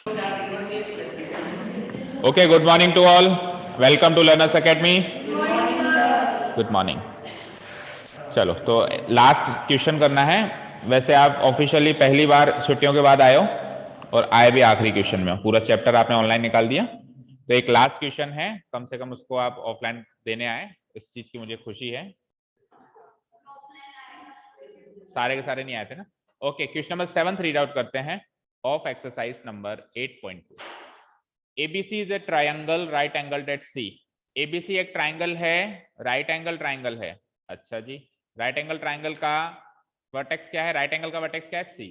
Okay, good morning to all. Welcome to Learners Academy. Good morning. चलो तो last question करना है। वैसे आप ऑफिशियली पहली बार छुट्टियों के बाद आए हो और आए भी आखिरी क्वेश्चन में हो। पूरा चैप्टर आपने ऑनलाइन निकाल दिया, तो एक लास्ट क्वेश्चन है, कम से कम उसको आप ऑफलाइन देने आए, इस चीज की मुझे खुशी है। सारे के सारे नहीं आए थे ना। Okay, question number 7 read out करते हैं of exercise number 8.2। ABC is a triangle right angle at C. ABC एक ट्रायंगल है, राइट एंगल ट्रायंगल है। अच्छा जी, राइट एंगल ट्रायंगल का वर्टेक्स क्या है? राइट एंगल का वर्टेक्स क्या है? सी।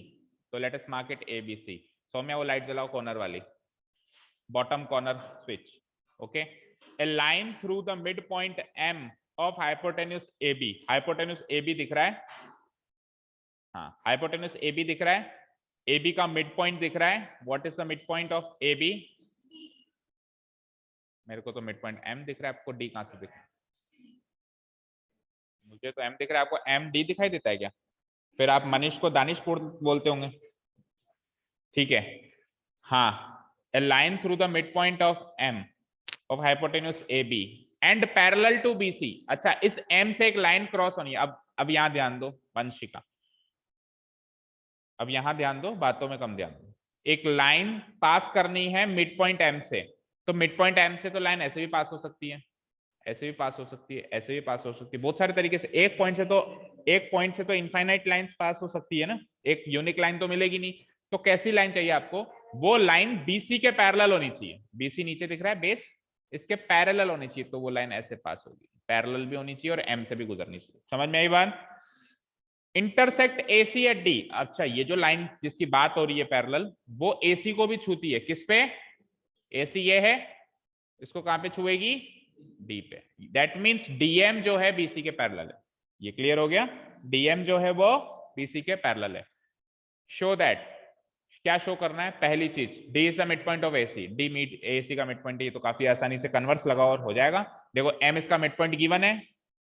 तो let us mark it ABC। Saumya वो लाइट जलाओ कॉर्नर वाली, bottom corner switch. Okay, a line through the mid point M of hypotenuse AB। Hypotenuse AB दिख रहा है, हाँ हाइपोटेन्यूस AB दिख रहा है, AB का मिड पॉइंट दिख रहा है। What is the mid point of AB? मेरे को तो मिड पॉइंट M दिख रहा है, आपको D कहां से दिख रहा है? मुझे तो M दिख रहा है, आपको MD दिखाई देता है क्या? फिर आप मनीष को दानिशपुर बोलते होंगे। ठीक है, हाँ, a line through the mid point of M of hypotenuse AB and parallel to BC। अच्छा, इस M से एक लाइन क्रॉस होनी है। अब यहां ध्यान दो वंशिका, अब यहां ध्यान दो, बातों में कम ध्यान दो। एक लाइन पास करनी है मिड पॉइंट M से, तो मिड पॉइंट M से तो लाइन ऐसे भी पास हो सकती है, ऐसे भी पास हो सकती है, ऐसे भी पास हो सकती है, बहुत सारे तरीके से। एक पॉइंट से तो इनफाइनाइट लाइंस पास हो सकती है ना, एक यूनिक लाइन तो मिलेगी नहीं। तो कैसी लाइन चाहिए आपको? वो लाइन BC के पैरेलल होनी चाहिए। BC नीचे दिख रहा है बेस, इसके पैरेलल होनी चाहिए, तो वो लाइन ऐसे पास होगी, पैरेलल भी होनी चाहिए और M से भी गुजरनी चाहिए। समझ में आई बात? Intersect AC at D। अच्छा, ये जो लाइन जिसकी बात हो रही है पैरेलल, वो AC को भी छूती है। किस पे? AC ये है, इसको कहां पे छुएगी? D पे। दैट मींस DM जो है BC के पैरेलल है। ये क्लियर हो गया? DM जो है वो BC के पैरेलल है। शो दैट, क्या शो करना है? पहली चीज, D is the mid point of AC। D mid AC का मिड पॉइंट है, ये तो काफी आसानी से कन्वर्स लगाओ और हो जाएगा। देखो M इसका मिड पॉइंट गिवन है,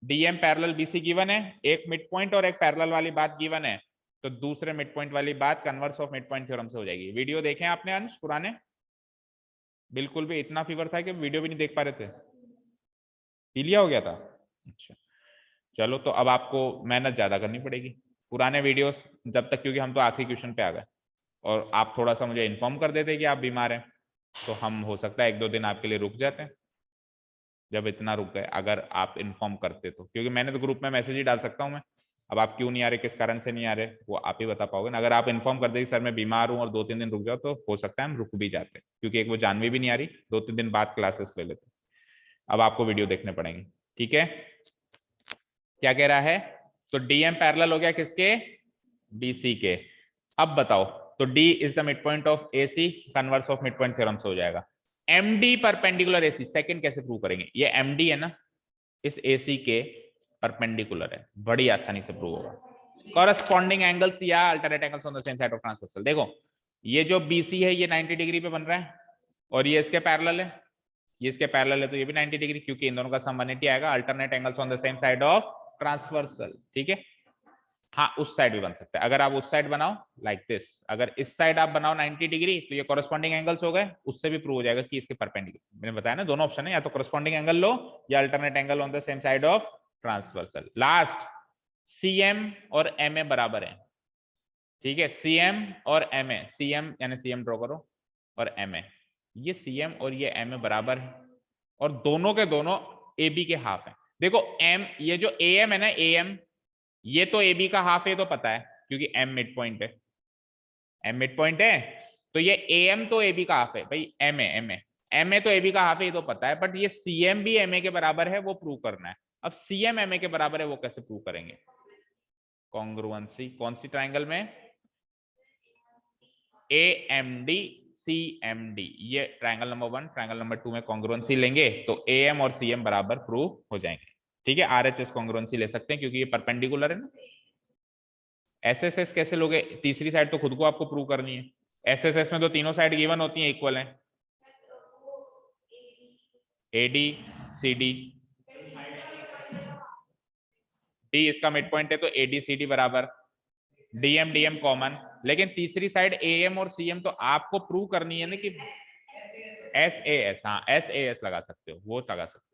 DM पैरेलल BC गिवन है, एक मिड पॉइंट और एक पैरेलल वाली बात गिवन है, तो दूसरे मिड पॉइंट वाली बात converse of mid point theorem से हो जाएगी। वीडियो देखें आपने अंश पुराने? बिल्कुल भी इतना फीवर था कि वीडियो भी नहीं देख पा रहे थे, पीलिया हो गया था। अच्छा, चलो तो अब आपको मेहनत ज्यादा करनी पड़ेगी पुराने वीडियोस जब तक, क्योंकि हम तो आखिरी क्वेश्चन पे आ गए और आप थोड़ा सा मुझे इन्फॉर्म कर देते कि आप बीमार हैं, तो हम हो सकता है 1-2 दिन आपके लिए रुक जाते हैं। जब इतना रुक गए, अगर आप इन्फॉर्म करते तो, क्योंकि मैंने तो ग्रुप में मैसेज ही डाल सकता हूँ मैं। अब आप क्यों नहीं आ रहे, किस कारण से नहीं आ रहे, वो आप ही बता पाओगे ना। अगर आप इन्फॉर्म कर दे कि सर मैं बीमार हूँ और 2-3 दिन रुक जाओ, तो हो सकता है हम रुक भी जाते, क्योंकि एक वो जानवी भी नहीं आ रही, 2-3 दिन बाद क्लासेस ले लेते। अब आपको वीडियो देखने पड़ेंगे, ठीक है? क्या कह रहा है? तो DM पैरेलल हो गया किसके? BC के। अब बताओ, तो D is the mid point of AC, converse of mid point theorem से हो जाएगा। MD परपेंडिकुलर AC, सेकंड कैसे प्रूव करेंगे? ये MD है ना, इस AC के परपेंडिकुलर है, बड़ी आसानी से प्रूव होगा। कॉरस्पॉन्डिंग एंगल्स या alternate angles on the same side of transversal. देखो, ये जो BC है ये 90 डिग्री पे बन रहा है और ये इसके पैरेलल है, ये इसके पैरेलल है, तो ये भी 90 डिग्री, क्योंकि इन दोनों का सम 180 आएगा। Alternate angles on the same side of transversal, ठीक है? हाँ, उस साइड भी बन सकता है। अगर आप उस साइड बनाओ लाइक दिस, अगर इस साइड आप बनाओ 90 डिग्री, तो ये कॉरस्पॉन्डिंग एंगल्स हो गए, उससे भी प्रूव हो जाएगा कि इसके परपेंडिकुलर। मैंने बताया ना, दोनों ऑप्शन है, या तो कॉरस्पॉन्डिंग एंगल लो या alternate angle on the same side of transversal. Last, CM और MA बराबर है, ठीक है? CM और MA, CM यानी CM ड्रॉ करो और MA, ये CM और ये MA बराबर है और दोनों के दोनों AB के हाफ है। देखो M, ये जो AM है ना, AM, ये तो AB का हाफ है, तो पता है, क्योंकि M मिड पॉइंट है, M मिड पॉइंट है, तो ये AM तो AB का हाफ है भाई। MA तो AB का हाफ है, ये तो पता है, बट ये CM भी MA के बराबर है, वो प्रूव करना है। अब CM MA के बराबर है, वो कैसे प्रूव करेंगे? कॉन्ग्रुएंसी, कौन सी ट्राइंगल में? AMD CMD, ये ट्राइंगल नंबर 1, ट्राइंगल नंबर 2 में कॉन्ग्रुएंसी लेंगे तो AM और CM बराबर प्रूव हो जाएंगे, ठीक है? RHS कॉन्ग्रुएंसी ले सकते हैं क्योंकि ये परपेंडिकुलर है ना। SSS कैसे लोगे? तीसरी साइड तो खुद को आपको प्रूव करनी है। SSS में तो तीनों साइड गिवन होती हैं, इक्वल है, AD CD, D इसका मिड पॉइंट है, तो AD CD बराबर डीएम डीएम कॉमन, लेकिन तीसरी साइड एएम और सीएम तो आपको प्रूव करनी है ना कि एस ए एस, हाँ एस ए एस लगा सकते हो, वो लगा सकते हो।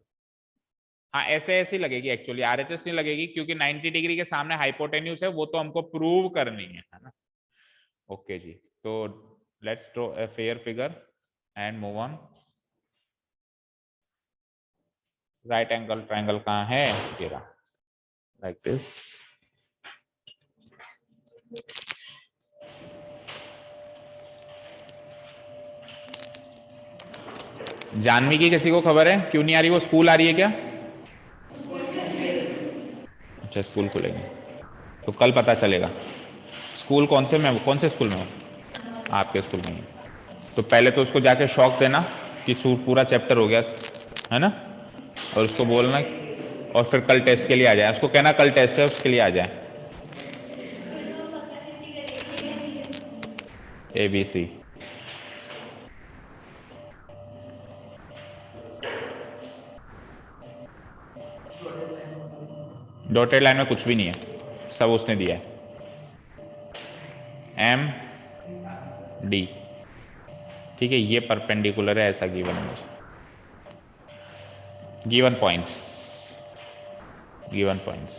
हाँ ऐसे ऐसी लगेगी एक्चुअली, आरएचएस नहीं लगेगी क्योंकि 90 डिग्री के सामने हाइपोटेन्यूज है, वो तो हमको प्रूव करनी है ना। ओके जी, तो let's draw a fair figure and move on. Right angle triangle कहाँ है, ये रहा, लाइक दिस। जानवी की किसी को खबर है क्यों नहीं आ रही, वो स्कूल आ रही है क्या? अच्छा स्कूल खुलेंगे तो कल पता चलेगा। स्कूल कौन से में, कौन से स्कूल में हो? आपके स्कूल में ही। तो पहले तो उसको जाके शौक देना कि पूरा चैप्टर हो गया है ना, और उसको बोलना, और फिर कल टेस्ट के लिए आ जाए, उसको कहना कल टेस्ट है उसके लिए आ जाए। ABC डॉटेड लाइन में कुछ भी नहीं है, सब उसने दिया है। MD ठीक है, ये परपेंडिकुलर है, ऐसा गिवन है मुझे। Given points, given points,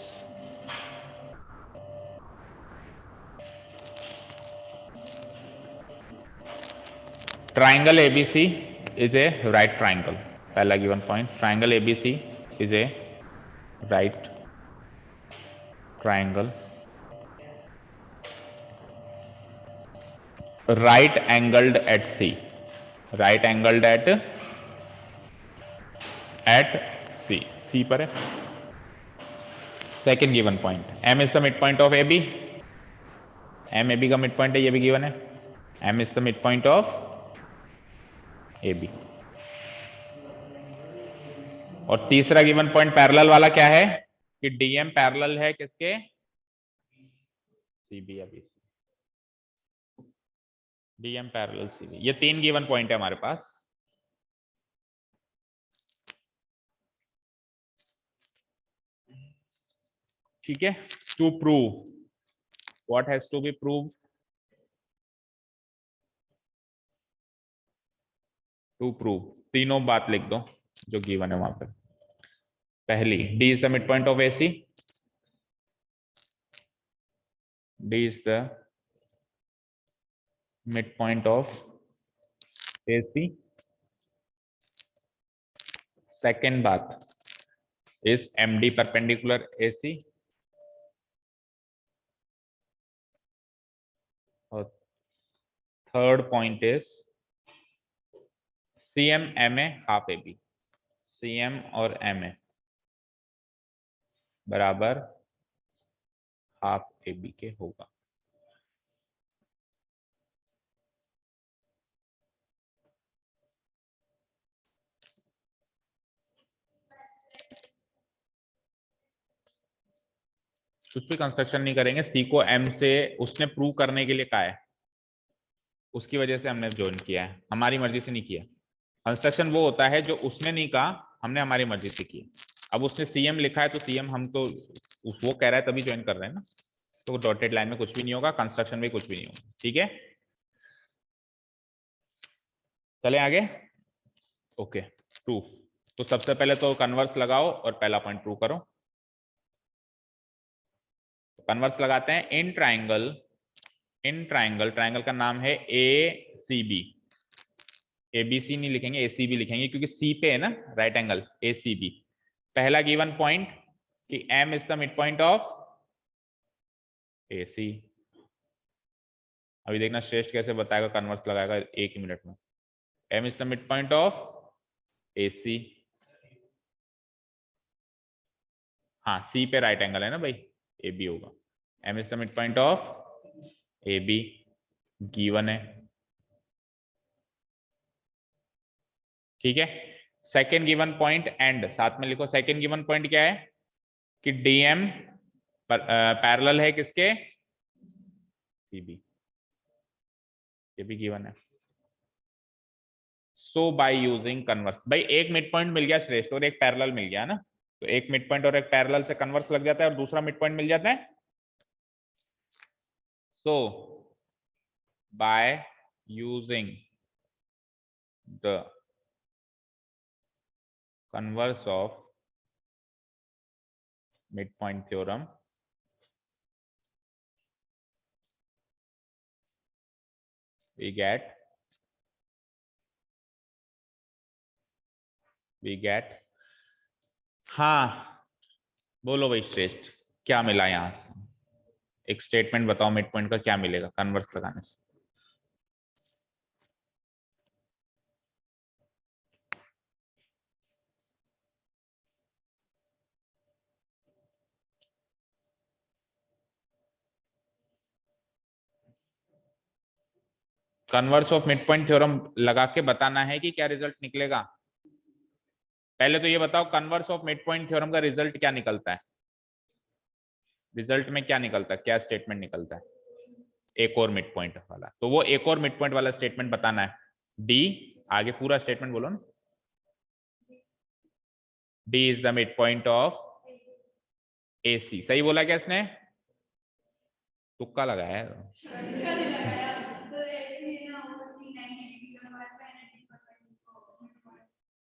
triangle ABC is a right triangle, पहला given point, triangle ABC is a right triangle, right angled at C, right angled at C, C पर है। Second given point, M is the mid point of AB, M AB का mid point है, ये भी given है, M is the mid point of AB। और तीसरा given point parallel वाला क्या है कि DM पैरेलल है किसके, CB या BC, DM पैरेलल CB, ये तीन गिवन पॉइंट है हमारे पास। ठीक है, to prove what has to be prove, to prove तीनों बात लिख दो जो गिवन है वहां पर। पहली, D is the midpoint of AC, D is the midpoint of AC। second बात is MD perpendicular AC, और third point is CM MA half AB, CM और MA बराबर हाफ AB के होगा। कुछ भी कंस्ट्रक्शन नहीं करेंगे, C को M से उसने प्रूव करने के लिए कहा है, उसकी वजह से हमने ज्वाइन किया है, हमारी मर्जी से नहीं किया। कंस्ट्रक्शन वो होता है जो उसने नहीं कहा, हमने हमारी मर्जी से किया। अब उसने CM लिखा है तो CM हम तो वो कह रहा है तभी ज्वाइन कर रहे हैं ना, तो डॉटेड लाइन में कुछ भी नहीं होगा, कंस्ट्रक्शन में कुछ भी नहीं होगा। ठीक है, चले आगे। ओके, प्रूफ, तो सबसे पहले तो कन्वर्स लगाओ और पहला पॉइंट प्रूव करो। कन्वर्स लगाते हैं, in triangle, in triangle, triangle का नाम है ACB, ABC नहीं लिखेंगे ACB लिखेंगे क्योंकि C पे है ना राइट एंगल, ACB। पहला गिवन पॉइंट कि M is the mid point of AC। अभी देखना श्रेष्ठ कैसे बताएगा, कन्वर्स लगाएगा एक ही मिनट में। M is the mid point of AC, हाँ C पे राइट एंगल है ना भाई, AB होगा। M is the mid point of AB, given है। ठीक है, सेकेंड गिवन पॉइंट एंड साथ में लिखो, सेकेंड गिवन पॉइंट क्या है कि DM पैरेलल है किसके, CB, ये भी गिवन है। सो बाय यूजिंग कन्वर्स, भाई एक मिड पॉइंट मिल गया श्रेष्ठ और एक पैरेलल मिल गया ना, तो एक मिड पॉइंट और एक पैरेलल से कन्वर्स लग जाता है और दूसरा मिड पॉइंट मिल जाता है। So by using the converse of midpoint theorem, we get हाँ बोलो भाई श्रेष्ठ, क्या मिला यहां से? एक स्टेटमेंट बताओ मिड पॉइंट का क्या मिलेगा कन्वर्स लगाने से? Converse of mid point theorem लगा के बताना है कि क्या रिजल्ट निकलेगा। पहले तो ये बताओ converse of mid point theorem का रिजल्ट क्या निकलता है? रिजल्ट में क्या निकलता है, क्या स्टेटमेंट निकलता है? एक और मिड पॉइंट वाला, तो वो एक और मिड पॉइंट वाला स्टेटमेंट बताना है। डी, आगे पूरा स्टेटमेंट बोलो ना। D is the mid point of AC। सही बोला क्या इसने? तुक्का लगाया है।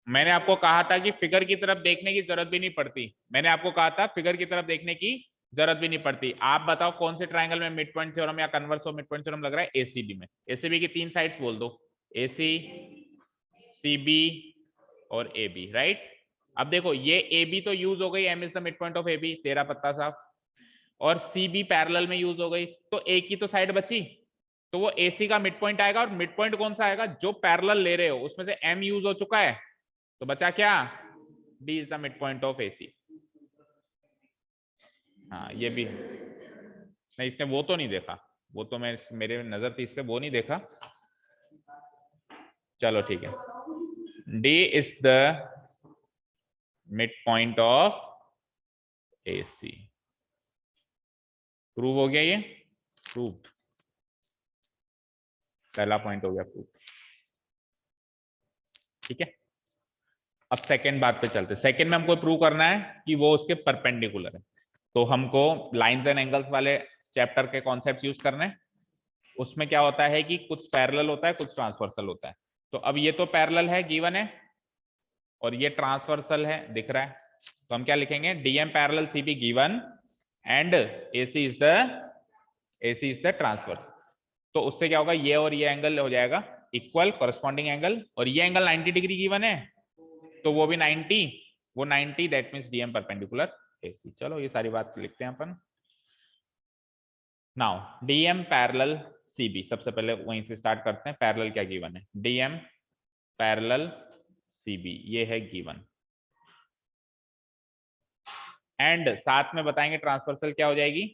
मैंने आपको कहा था कि फिगर की तरफ देखने की जरूरत भी नहीं पड़ती। मैंने आपको कहा था फिगर की तरफ देखने की जरूरत भी नहीं पड़ती। आप बताओ कौन से ट्रायंगल में मिड पॉइंट थ्योरम या converse of mid point theorem लग रहा है? ACB में। ACB की तीन साइड्स बोल दो, AC, CB और AB, राइट। अब देखो ये AB तो यूज हो गई, M is the mid point of AB, तेरा पत्ता साफ। और CB पैरेलल में यूज हो गई, तो एक ही तो साइड बची, तो वो AC का मिड पॉइंट आएगा। और मिड पॉइंट कौन सा आएगा? जो पैरेलल ले रहे हो उसमें से M यूज हो चुका है, तो बचा क्या? D is the mid point of AC। हाँ ये भी नहीं, इसने वो तो नहीं देखा, वो तो मैं मेरे नजर थी इससे, वो नहीं देखा। चलो ठीक है, D is the mid point of AC। Prove हो गया, ये प्रूव, पहला पॉइंट हो गया प्रूव। ठीक है, अब सेकेंड बात पे चलते। सेकेंड में हमको प्रूव करना है कि वो उसके परपेंडिकुलर है, तो हमको लाइंस एंड एंगल्स वाले चैप्टर के कॉन्सेप्ट यूज करने हैं। उसमें क्या होता है कि कुछ पैरेलल होता है, कुछ ट्रांसवर्सल होता है। तो अब ये तो पैरेलल है, गिवन है, और ये ट्रांसवर्सल है, दिख रहा है। तो हम क्या लिखेंगे? DM parallel CB given and AC is the transverse. तो उससे क्या होगा, ये और ये एंगल हो जाएगा इक्वल, कॉरेस्पॉन्डिंग एंगल। और ये एंगल 90 डिग्री गिवन है, तो वो भी 90, वो 90, that means DM perpendicular AC। चलो ये सारी बात लिखते हैं अपन। नाउ DM पैरेलल CB, सबसे पहले वहीं से स्टार्ट करते हैं। पैरेलल क्या गिवन है? DM पैरेलल CB, ये है गिवन। एंड साथ में बताएंगे ट्रांसवर्सल क्या हो जाएगी।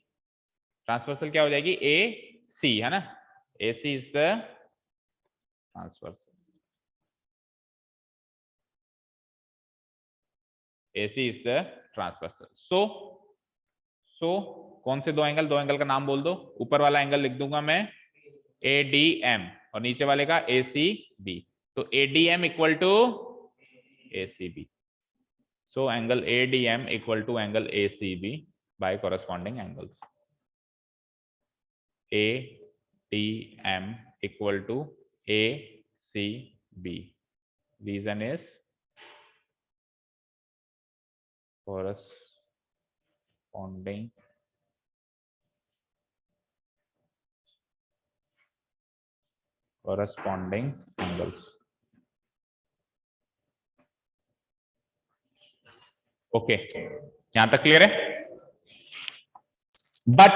ट्रांसवर्सल क्या हो जाएगी? AC, है ना? AC is the transversal, AC is the transversal. So कौन से दो एंगल? दो एंगल का नाम बोल दो। ऊपर वाला एंगल लिख दूंगा मैं ADM, और नीचे वाले का ACB। तो ADM equal to ACB। So angle ADM equal to angle ACB by corresponding angles. ADM equal to ACB। Reason is corresponding angles। Okay, यहां तक क्लियर है? बट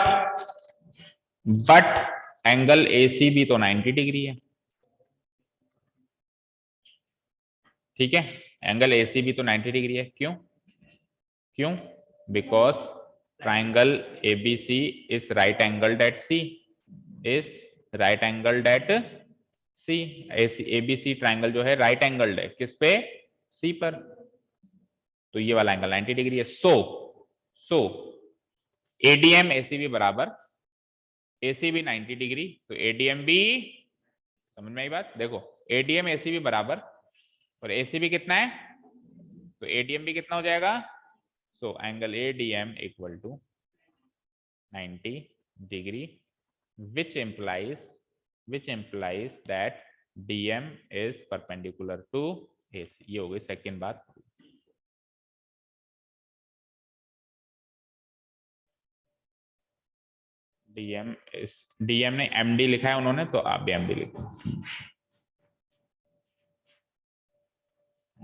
एंगल ACB तो 90 डिग्री है। ठीक है, एंगल ACB तो 90 degree है। क्यों? क्यों? Because triangle ABC is right angled at C, is right angled at C। ABC triangle जो है राइट एंगल्ड है किस पे? C पर। तो ये वाला एंगल 90 डिग्री है। सो ADM ACB बराबर ACB 90 डिग्री, तो ADM भी, समझ में आई बात? देखो ADM ACB बराबर, और ACB कितना है, तो ADM भी कितना हो जाएगा? So angle ADM equal to 90 degree which implies that DM is perpendicular to AC. ये हो गई सेकेंड बात। DM ने MD लिखा है उन्होंने, तो आप भी MD लिखो।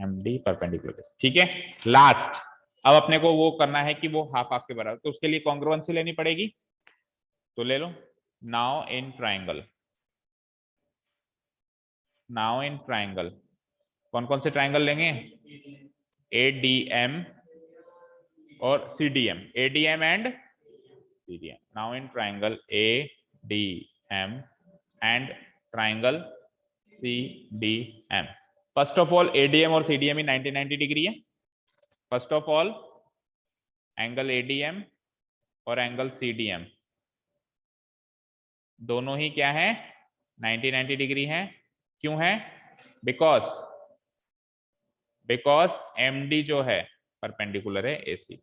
MD परपेंडिकुलर, ठीक है। लास्ट, अब अपने को वो करना है कि वो हाफ हाफ के बराबर, तो उसके लिए कॉन्ग्रुएंसी लेनी पड़ेगी, तो ले लो। नाउ इन ट्राइंगल, कौन कौन से ट्राइंगल लेंगे? ADM और CDM, ADM and CDM। Now in triangle ADM and triangle CDM। First of all ADM और CDM ही 90 डिग्री है। First of all angle ADM और एंगल CDM दोनों ही क्या है? 90 डिग्री है। क्यों है? बिकॉज MD जो है परपेंडिकुलर है AC।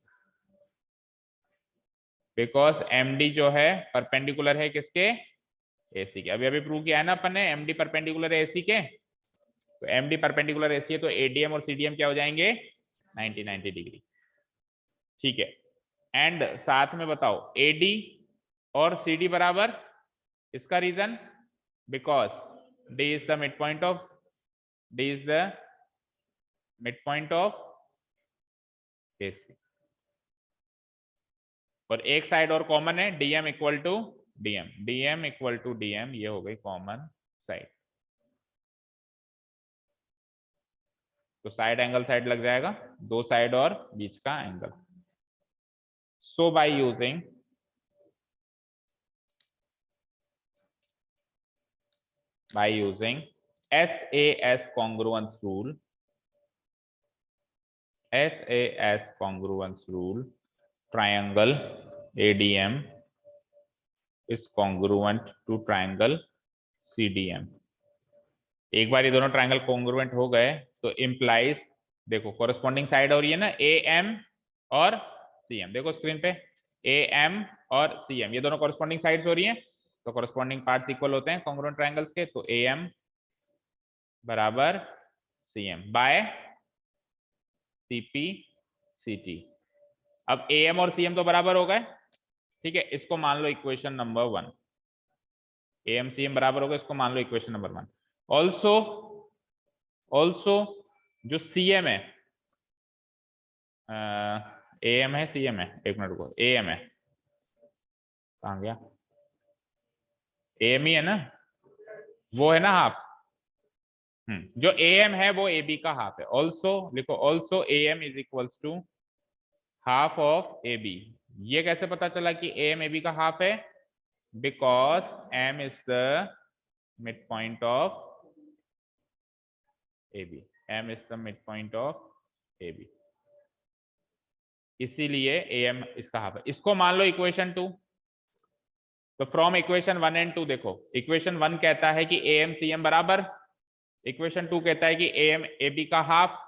बिकॉज MD जो है परपेंडिकुलर है किसके? AC के। अभी प्रूव किया है ना अपन ने, MD परपेंडिकुलर है AC के, तो MD परपेंडिकुलर AC है, तो ADM और CDM क्या हो जाएंगे? 90 डिग्री, ठीक है। एंड साथ में बताओ AD और CD बराबर, इसका reason because D is the mid point of AC, और एक साइड और कॉमन है, DM इक्वल टू DM, ये हो गई कॉमन साइड, तो साइड एंगल साइड लग जाएगा, दो साइड और बीच का angle. So by using SAS congruence rule, triangle ADM is congruent to triangle CDM। एक बार ये दोनों ट्रायंगल कॉन्ग्रुएंट हो गए तो इम्प्लाइज, देखो कोरस्पॉन्डिंग साइड हो रही है ना AM और CM, देखो स्क्रीन पे AM और CM ये दोनों कोरस्पॉन्डिंग साइड्स हो रही हैं, तो कोरस्पॉन्डिंग पार्ट्स इक्वल होते हैं कॉन्ग्रुएंट ट्रायंगल्स के, तो AM बराबर CM बाय CP CT। अब AM और CM तो बराबर हो गए, ठीक है, इसको मान लो इक्वेशन नंबर 1। AM CM बराबर हो गए, इसको मान लो इक्वेशन नंबर 1। ऑल्सो जो CM है, AM है CM है, एक मिनट को, AM है, कहाँ गया? AM ही है ना, वो है ना हाफ, जो AM है वो AB का हाफ है। ऑल्सो लिखो, also AM is equals to half of AB। ये कैसे पता चला कि AM AB का हाफ है? Because M is the mid point of AB, M is the mid point of AB, इसीलिए AM इसका हाफ है। इसको मान लो इक्वेशन 2, तो फ्रॉम इक्वेशन 1 एंड 2 देखो, इक्वेशन 1 कहता है कि AM CM बराबर, इक्वेशन 2 कहता है कि AM AB का हाफ,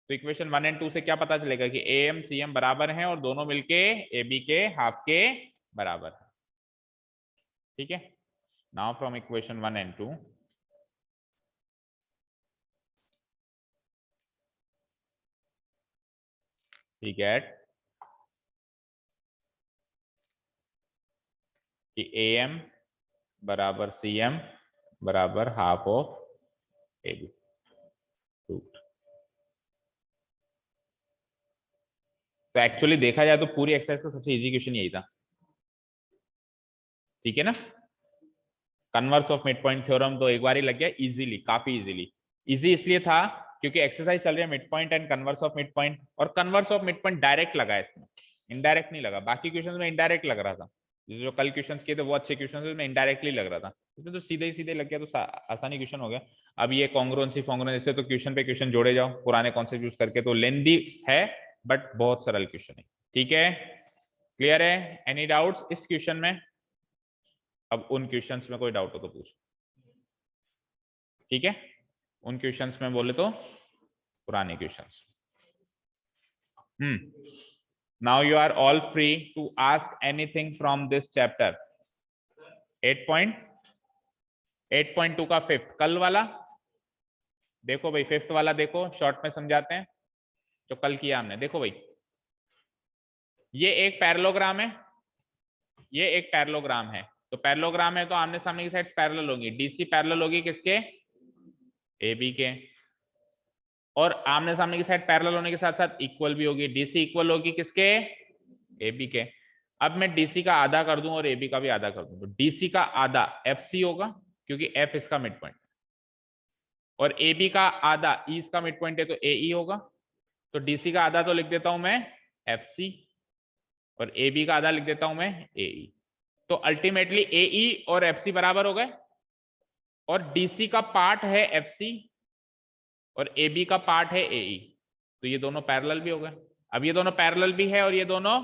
तो इक्वेशन 1 एंड 2 से क्या पता चलेगा कि AM CM बराबर हैं और दोनों मिलके AB के हाफ के बराबर है, ठीक है। Now from equation 1 and 2 we get कि AM बराबर CM बराबर हाफ ऑफ AB। तो एक्चुअली देखा जाए तो पूरी एक्सरसाइज का सबसे इजी क्वेश्चन यही था, ठीक है ना। Converse of mid point theorem तो एक बार ही लग गया इजीली, काफी इजीली। इजी इसलिए था क्योंकि एक्सरसाइज चल रही है mid point and converse of mid point, और converse of mid point direct लगा है इसमें, इनडायरेक्ट नहीं लगा। बाकी क्वेश्चन में इनडायरेक्ट लग रहा था, जो कल क्वेश्चन किए थे वो अच्छे क्वेश्चन में इनडायरेक्टली लग रहा था, इसमें तो सीधे ही सीधे लग गया, तो आसानी क्वेश्चन हो गया। अब ये कॉन्ग्रुएंसी फॉन्ग्रुएंसी से तो क्वेश्चन पे क्वेश्चन जोड़े जाओ पुराने कॉन्सेप्ट यूज करके, तो लेंदी है बट बहुत सरल क्वेश्चन है, ठीक है। क्लियर है? एनी डाउट्स इस क्वेश्चन में? अब उन क्वेश्चंस में कोई डाउट हो तो पूछ, ठीक है। उन क्वेश्चंस में बोले तो पुराने questions. Now you are all free to ask anything from this chapter, 8.2 का फिफ्थ, कल वाला देखो भाई, फिफ्थ वाला देखो, शॉर्ट में समझाते हैं जो कल किया हमने। देखो भाई, ये एक पैरेललोग्राम है, ये एक पैरेललोग्राम है। तो पैरेललोग्राम है तो आमने सामने की साइड पैरेलल होगी। डीसी पैरेलल होगी किसके? AB के। और आमने सामने की साइड पैरेलल होने के साथ साथ इक्वल भी होगी। डीसी इक्वल होगी किसके? AB के। अब मैं डीसी का आधा कर दूं और AB का भी आधा कर दूं, तो डीसी का आधा FC होगा क्योंकि F इसका मिड पॉइंट, और AB का आधा E इसका मिड पॉइंट है तो AE होगा। तो डीसी का आधा तो लिख देता हूं मैं FC, और AB का आधा लिख देता हूं मैं AE। तो अल्टीमेटली AE और FC बराबर हो गए, और डीसी का पार्ट है FC और AB का पार्ट है AE, तो ये दोनों पैरेलल भी हो गए। अब ये दोनों पैरेलल भी है और ये दोनों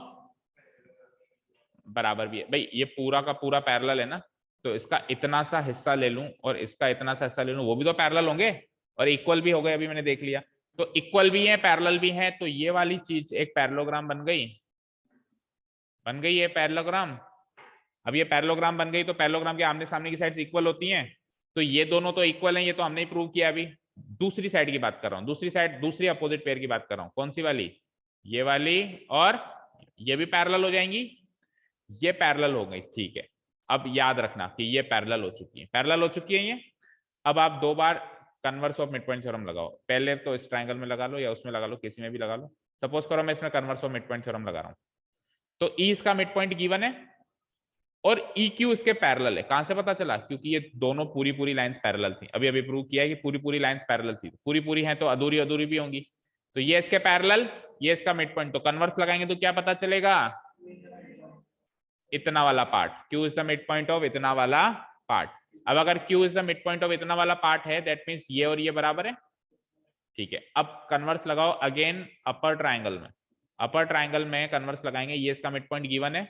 बराबर भी है। भाई ये पूरा का पूरा पैरेलल है ना, तो इसका इतना सा हिस्सा ले लूं और इसका इतना सा हिस्सा ले लूं, वो भी तो पैरेलल होंगे और इक्वल भी हो गए। अभी मैंने देख लिया, तो इक्वल भी है पैरेलल भी है, तो ये वाली चीज एक पैरेललोग्राम बन गई, बन गई ये पैरेललोग्राम। अब ये पैरेललोग्राम बन गई तो पैरेललोग्राम के आमने सामने की साइड्स इक्वल होती हैं, तो ये दोनों तो इक्वल हैं, ये तो हमने ही प्रूव किया। अभी दूसरी साइड की बात कर रहा हूँ, दूसरी साइड, दूसरी अपोजिट पेयर की बात कर रहा हूँ। कौन सी वाली? ये वाली, और ये भी पैरेलल हो जाएंगी, ये पैरेलल हो गई, ठीक है। अब याद रखना कि ये पैरेलल हो चुकी है, पैरेलल हो चुकी है ये। अब आप दो बार converse of mid point theorem लगाओ, पहले तो इस ट्रायंगल में लगा लो या उसमें लगा लो, किसी में भी लगा लो। सपोज करो मैं इसमें converse of mid point theorem लगा रहा हूँ, तो ई इसका मिड पॉइंट गिवन है और ई क्यू इसके पैरेलल है। कहां से पता चला? क्योंकि ये दोनों पूरी पूरी लाइंस पैरेलल थी। अभी अभी प्रूव किया है कि पूरी पूरी लाइंस पैरेलल थी, पूरी पूरी है तो अधूरी अधूरी भी होंगी। तो ये इसके पैरेलल, ये इसका मिड पॉइंट, तो कन्वर्स लगाएंगे तो क्या पता चलेगा? इतना वाला part, Q is the mid point of इतना वाला पार्ट। अब अगर Q is the mid point of इतना वाला पार्ट है, दैट मीन्स ये और ये बराबर है, ठीक है। अब कन्वर्स लगाओ अगेन अपर ट्राइंगल में, अपर ट्राइंगल में कन्वर्स लगाएंगे, ये इसका मिड पॉइंट गिवन है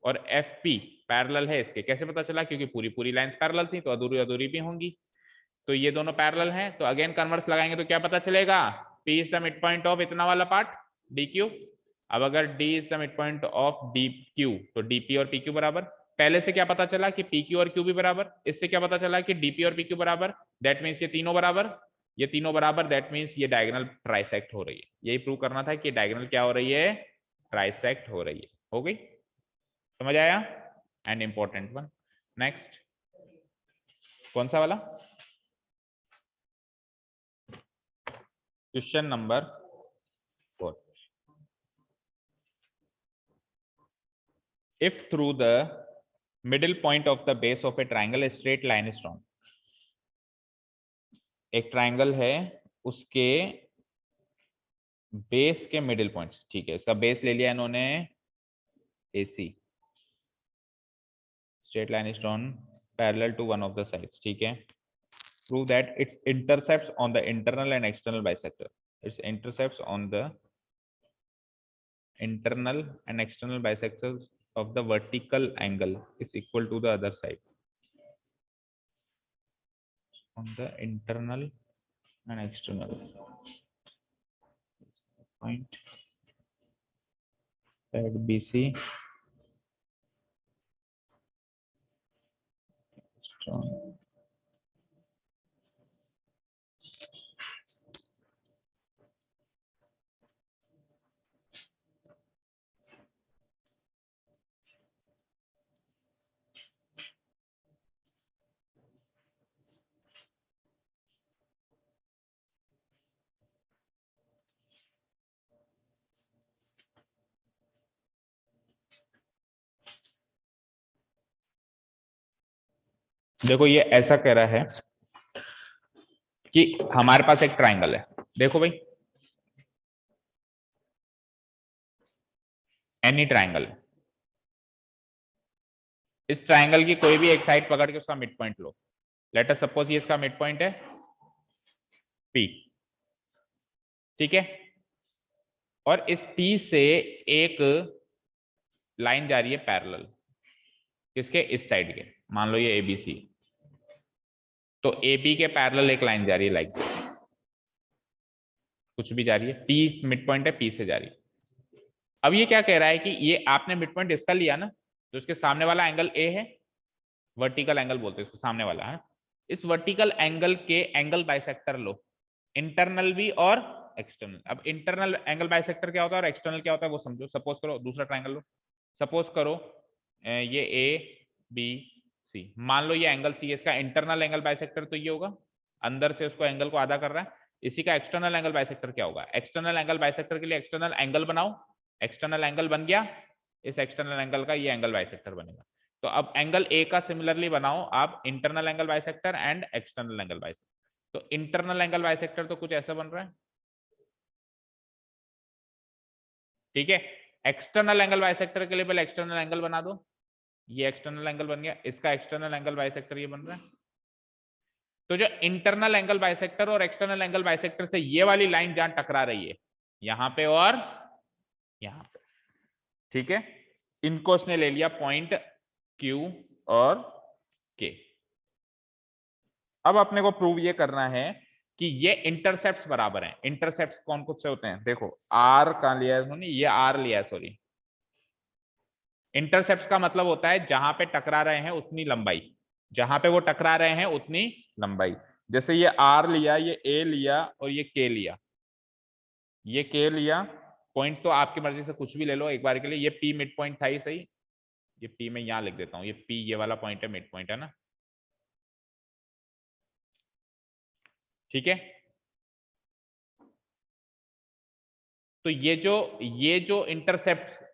और FP पैरेलल है इसके। कैसे पता चला? क्योंकि पूरी पूरी लाइंस पैरेलल थी तो अधूरी अधूरी भी होंगी, तो ये दोनों पैरेलल हैं। तो अगेन कन्वर्स लगाएंगे तो क्या पता चलेगा? P is the mid point of इतना वाला पार्ट, DQ। अब अगर D is the mid point of DQ, तो DP और PQ बराबर। पहले से क्या पता चला कि PQ और Q भी बराबर, इससे क्या पता चला कि DP और PQ बराबर, दैट मीन्स ये तीनों बराबर, ये तीनों बराबर, दैट मीन्स ये डायगोनल ट्राइसेक्ट हो रही है। यही प्रूव करना था कि डायगोनल क्या हो रही है? ट्राइसेक्ट हो रही है। हो गई? समझ आया? एंड इंपॉर्टेंट वन नेक्स्ट, कौन सा वाला? Question number 4। If through the middle point of the base of a triangle a straight line is drawn, एक ट्राइंगल है, उसके बेस के मिडिल पॉइंट्स, ठीक है, इसका बेस ले लिया इन्होंने AC, straight line is drawn parallel to one of the sides, ठीक है। Prove that it intercepts on the internal and external bisector, it intercepts on the internal and external bisectors of the vertical angle is equal to the other side, on the internal and external point at BC strong. देखो ये ऐसा कह रहा है कि हमारे पास एक triangle है, देखो भाई, एनी ट्राइंगल, इस ट्राइंगल की कोई भी एक साइड पकड़ के उसका मिड पॉइंट लो। लेट अस सपोज ये इसका मिड पॉइंट है P, ठीक है, और इस P से एक लाइन जा रही है पैरेलल, किसके? इस साइड के, मान लो ये ABC, तो AB के पैरेलल एक लाइन जा रही है, लाइक कुछ भी जा रही है, P मिड पॉइंट है, P से जा रही है। अब ये क्या कह रहा है कि ये आपने मिड पॉइंट इसका लिया ना, तो इसके सामने वाला एंगल A है, वर्टिकल एंगल बोलते हैं इसको, सामने वाला है। इस वर्टिकल एंगल के एंगल बाइसेक्टर लो, इंटरनल भी और एक्सटर्नल। अब इंटरनल एंगल बाइसेक्टर क्या होता है और एक्सटर्नल क्या होता है वो समझो। सपोज करो दूसरा ट्राइंगल लो, सपोज करो ये ए बी सी, मान लो ये एंगल सी है, इसका इंटरनल एंगल बाइसेक्टर तो ये होगा, अंदर से उसको एंगल को आधा कर रहा है। इसी का एक्सटर्नल एंगल बाइसेक्टर क्या होगा, एक्सटर्नल एंगल बाइसेक्टर के लिए एक्सटर्नल एंगल बनाओ, एक्सटर्नल एंगल बन गया, इस एक्सटर्नल एंगल का ये एंगल बाइसेक्टर बनेगा। तो अब एंगल ए का सिमिलरली बनाओ आप internal angle bisector and external angle bisector. तो इंटरनल एंगल बाइसेक्टर तो कुछ ऐसा बन रहा है, ठीक है। एक्सटर्नल एंगल बाइसेक्टर के लिए पहले एक्सटर्नल एंगल बना दो, ये एक्सटर्नल एंगल बन गया, इसका एक्सटर्नल एंगल बाइसेक्टर ये बन रहा है। तो जो इंटरनल एंगल बाइसेक्टर और एक्सटर्नल एंगल बाइसेक्टर से ये वाली लाइन जहां टकरा रही है, यहां पे और यहां पे, ठीक है, इनको उसने ले लिया पॉइंट Q और K। अब अपने को प्रूव ये करना है कि ये इंटरसेप्ट्स बराबर हैं। इंटरसेप्ट्स कौन कौन से होते हैं, देखो R का लिया है, ये R लिया है, सॉरी। इंटरसेप्ट्स का मतलब होता है जहां पे टकरा रहे हैं उतनी लंबाई, जहां पे वो टकरा रहे हैं उतनी लंबाई। जैसे ये R लिया, ये A लिया और ये K लिया, ये K लिया। पॉइंट तो आपकी मर्जी से कुछ भी ले लो एक बार के लिए। ये P मिड पॉइंट था ही सही, ये P में यहां लिख देता हूं, ये P ये वाला पॉइंट है, मिड पॉइंट है ना, ठीक है। तो ये जो intercept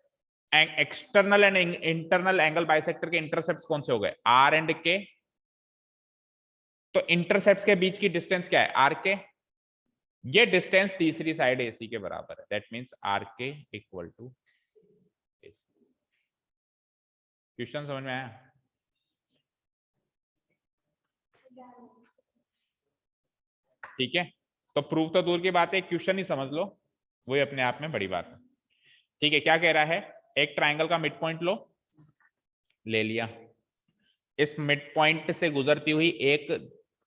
external and internal angle bisector के इंटरसेप्ट कौन से हो गए, आर एंड के। तो इंटरसेप्ट के बीच की डिस्टेंस क्या है, आर के। ये डिस्टेंस तीसरी साइड एसी के बराबर है, दैट मींस आर के इक्वल टू। क्वेश्चन समझ में आया, ठीक है। तो प्रूफ तो दूर की बात है, क्वेश्चन ही समझ लो, वही अपने आप में बड़ी बात है, ठीक है। क्या कह रहा है, एक ट्राइंगल का मिड पॉइंट लो, ले लिया, इस मिड पॉइंट से गुजरती हुई एक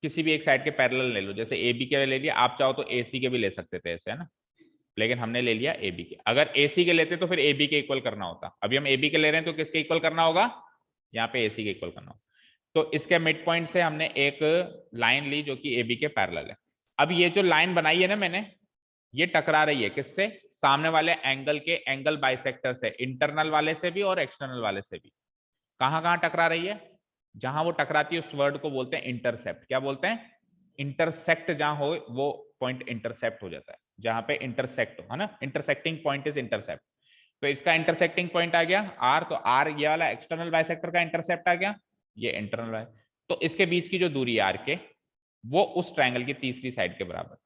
किसी भी एक साइड के पैरेलल ले लो, जैसे ए बी के ले लिया, आप चाहो तो ए सी के भी ले सकते थे ऐसे, है ना, लेकिन हमने ले लिया ए बी के। अगर ए सी के लेते तो फिर ए बी के इक्वल करना होता, अभी हम ए बी के ले रहे हैं तो किसके इक्वल करना होगा, यहाँ पे ए सी के इक्वल करना होगा। तो इसके मिड पॉइंट से हमने एक लाइन ली जो कि ए बी के पैरेलल है। अब ये जो लाइन बनाई है ना मैंने, ये टकरा रही है किससे, सामने वाले एंगल के एंगल बाइसेक्टर से, इंटरनल वाले से भी और एक्सटर्नल वाले से भी। कहां कहां टकरा रही है, जहां वो टकराती है उस वर्ड को बोलते हैं इंटरसेप्ट। क्या बोलते हैं, इंटरसेक्ट, जहां हो वो पॉइंट इंटरसेप्ट हो जाता है, जहां पे इंटरसेक्ट हो, है ना, इंटरसेक्टिंग पॉइंट इज इंटरसेप्ट। तो इसका इंटरसेक्टिंग पॉइंट आ गया आर, तो आर ये वाला एक्सटर्नल बाइसेक्टर का इंटरसेप्ट आ गया, ये इंटरनल है। तो इसके बीच की जो दूरी है आर के, वो उस ट्राइंगल की तीसरी साइड के बराबर।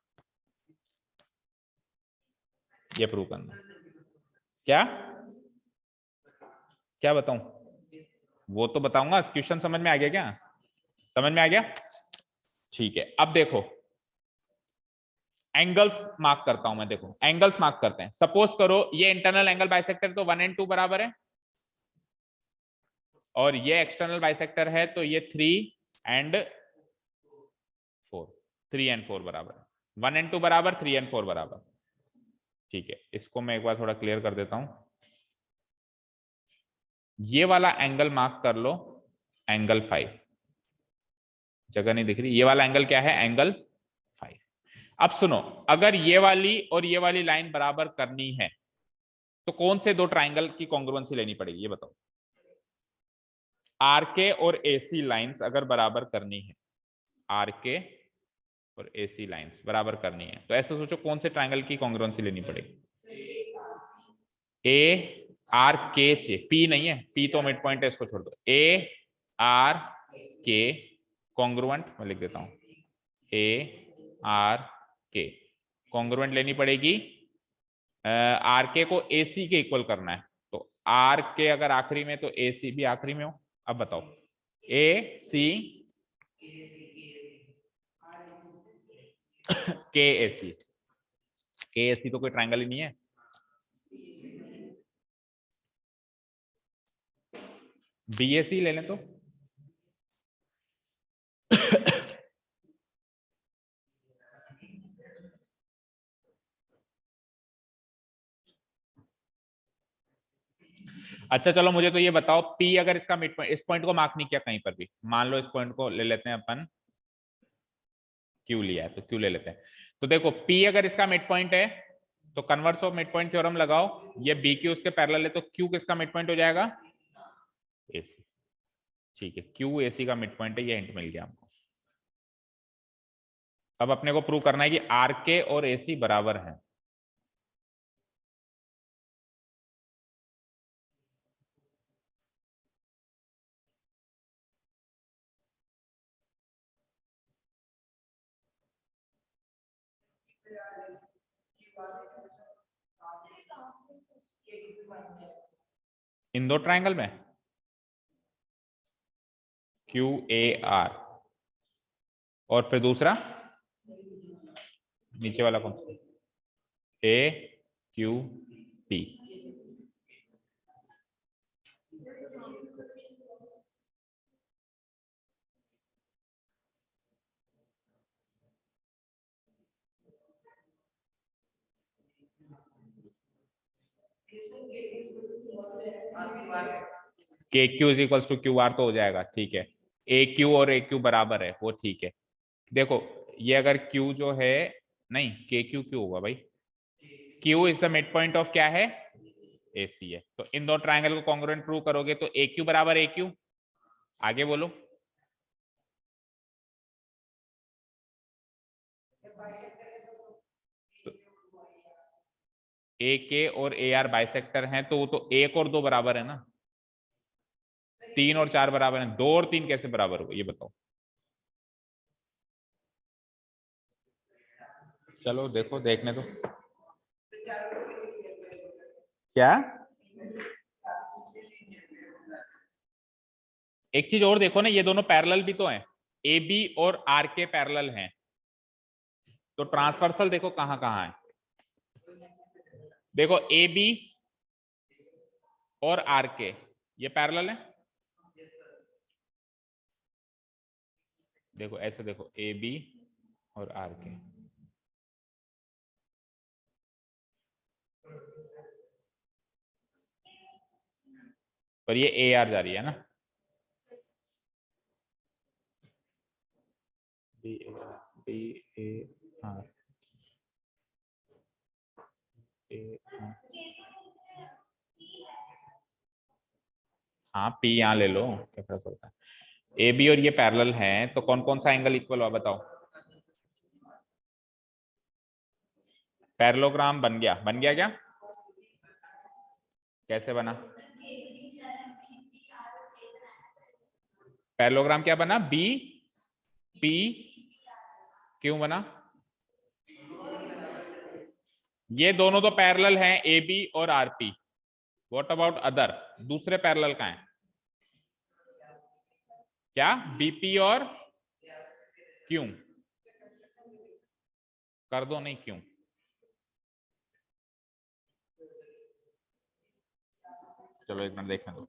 ये प्रूव करना, क्या क्या बताऊं, वो तो बताऊंगा। क्वेश्चन समझ में आ गया क्या, समझ में आ गया, ठीक है। अब देखो एंगल्स मार्क करता हूं मैं, देखो एंगल्स मार्क करते हैं। सपोज करो ये इंटरनल एंगल बाइसेक्टर तो 1 एंड 2 बराबर है, और ये एक्सटर्नल बाइसेक्टर है तो ये 3 एंड 4, 3 एंड 4 बराबर है, 1 एंड 2 बराबर, 3 एंड 4 बराबर, ठीक है। इसको मैं एक बार थोड़ा क्लियर कर देता हूं। ये वाला एंगल मार्क कर लो, एंगल 5, जगह नहीं दिख रही, ये वाला एंगल क्या है, एंगल 5। अब सुनो, अगर ये वाली और ये वाली लाइन बराबर करनी है तो कौन से दो ट्राइंगल की कॉन्ग्रुएंसी लेनी पड़ेगी, ये बताओ। आर के और एसी लाइंस अगर बराबर करनी है, आर के और एसी लाइंस बराबर करनी है, तो ऐसे सोचो कौन से ट्राइंगल की कॉन्ग्रुएंसी लेनी पड़ेगी। ए आर के चे, पी नहीं है, पी तो मिड पॉइंट है, इसको छोड़ दो। ए आर के कॉन्ग्रुएंट, मैं लिख देता हूं, ए आर के कॉन्ग्रुएंट लेनी पड़ेगी। आर के को ए सी के इक्वल करना है, तो आर के अगर आखिरी में तो ए सी भी आखिरी में हो। अब बताओ, ए सी के ए सी, के ए सी तो कोई ट्राइंगल ही नहीं है, बी ए सी ले लें तो अच्छा चलो मुझे तो ये बताओ, पी अगर इसका मिड पॉइंट, इस पॉइंट को मार्क नहीं किया कहीं पर भी, मान लो इस पॉइंट को ले लेते हैं अपन, क्यू लिया है तो क्यू ले लेते हैं। तो देखो पी अगर इसका मिड पॉइंट है तो converse of mid point theorem लगाओ, ये बी क्यू उसके पैरेलल है तो क्यू किसका मिड पॉइंट हो जाएगा, एसी। ठीक है, क्यू एसी का मिड पॉइंट है, ये हिंट मिल गया हमको। अब अपने को प्रूव करना है कि आर के और एसी बराबर है। इन दो ट्रायंगल में क्यू ए आर, और फिर दूसरा नीचे वाला कौन सा, A Q P. K Q is equals to Q R तो हो जाएगा, ठीक है। ए क्यू और ए क्यू बराबर है, वो ठीक है। देखो ये अगर क्यू जो है, नहीं के क्यू क्यू होगा भाई, Q is the mid point of क्या है, ए सी है। तो इन दो ट्राइंगल को कॉन्ग्रुएंट प्रूव करोगे तो ए क्यू बराबर ए क्यू, आगे बोलो। तो ए के और ए आर बाइसेक्टर हैं तो वो तो एक और दो बराबर है ना, तीन और चार बराबर हैं, दो और तीन कैसे बराबर हो ये बताओ। चलो देखो, देखने दो। क्या, एक चीज और देखो ना, ये दोनों पैरेलल भी तो हैं, ए बी और आर के पैरेलल हैं, तो ट्रांसवर्सल देखो कहां कहां है। देखो ए बी और आर के ये पैरेलल है, देखो ऐसे देखो ए बी और आर के, पर ये ए आर जा रही है ना, B A R A R, हाँ पी यहाँ ले लो, क्या फर्क पड़ता है। ए बी और ये पैरेलल हैं तो कौन कौन सा एंगल इक्वल हुआ बताओ। पैरेललोग्राम बन गया, बन गया क्या, कैसे बना, पैरेललोग्राम क्या बना, बी पी क्यों बना, ये दोनों तो पैरेलल हैं ए बी और R P, what about other, दूसरे पैरेलल का है क्या, बीपी और क्यों, कर दो नहीं क्यों, चलो एक मिनट देखने दो।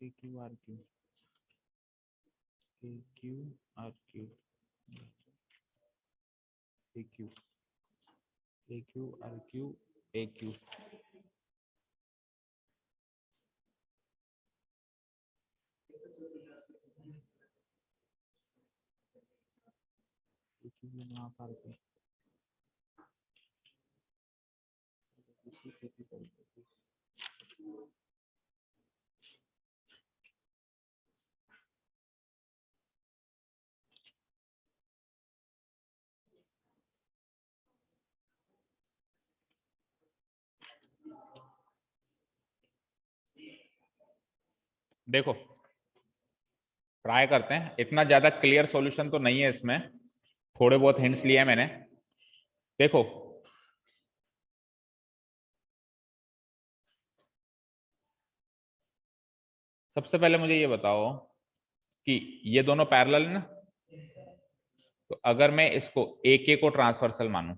P Q R Q, P Q R Q, P Q, A Q R Q, A Q, देखो ट्राई करते हैं, इतना ज्यादा क्लियर सॉल्यूशन तो नहीं है इसमें, थोड़े बहुत हिंट्स लिए मैंने। देखो सबसे पहले मुझे ये बताओ कि ये दोनों पैरेलल है ना, तो अगर मैं इसको एक को ट्रांसवर्सल मानूं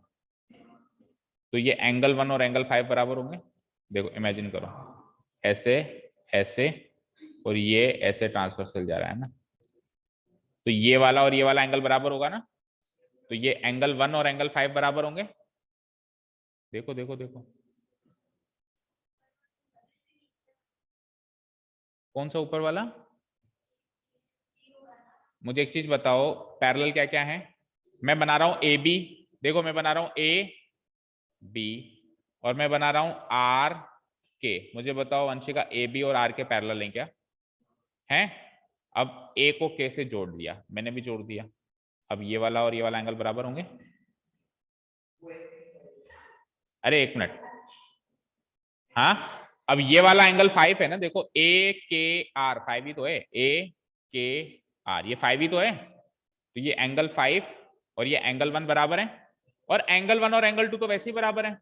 तो ये एंगल 1 और एंगल 5 बराबर होंगे। देखो इमेजिन करो, ऐसे ऐसे और ये ऐसे ट्रांसवर्सल जा रहा है ना, तो ये वाला और ये वाला एंगल बराबर होगा ना, तो ये एंगल 1 और एंगल 5 बराबर होंगे। देखो देखो देखो, कौन सा ऊपर वाला? मुझे एक चीज बताओ, पैरेलल क्या क्या है? मैं बना रहा हूं ए बी, देखो मैं बना रहा हूं ए बी, और मैं बना रहा हूं आर के। मुझे बताओ वंशिका, ए बी और आर के पैरेलल हैं क्या? हैं? अब ए को के से जोड़ दिया, मैंने भी जोड़ दिया, अब ये वाला और ये वाला एंगल बराबर होंगे। अरे एक मिनट, हाँ अब ये वाला एंगल 5 है ना, देखो ए के आर 5 ही तो है, ए के आर ये 5 ही तो है, तो ये एंगल 5 और ये एंगल 1 बराबर है, और एंगल 1 और एंगल 2 तो वैसे ही बराबर है,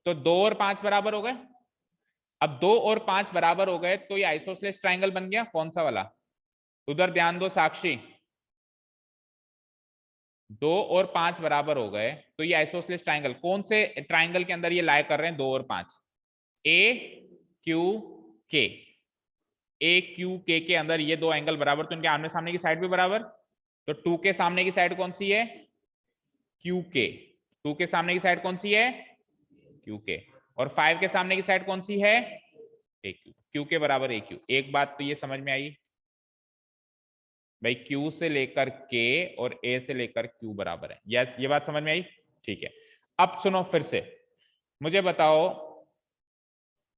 तो 2 और 5 बराबर हो गए। अब 2 और 5 बराबर हो गए तो ये आइसोसेलेस ट्राइंगल बन गया, कौन सा वाला? उधर ध्यान दो साक्षी, 2 और 5 बराबर हो गए तो ये आइसोसेलेस ट्राइंगल, कौन से ट्राइंगल के अंदर ये लाई कर रहे हैं 2 और 5? ए क्यू के, ए क्यू के अंदर ये दो एंगल बराबर, तो इनके आमने सामने की साइड भी बराबर, तो 2 के सामने की साइड कौन सी है? क्यू के। 2 के सामने की साइड कौन सी है? क्यू के। और 5 के सामने की साइड कौन सी है? ए क्यू। क्यू के बराबर ए क्यू। एक बात तो ये समझ में आई भाई, क्यू से लेकर के और ए से लेकर क्यू बराबर है, ये बात समझ में आई? ठीक है, अब सुनो फिर से, मुझे बताओ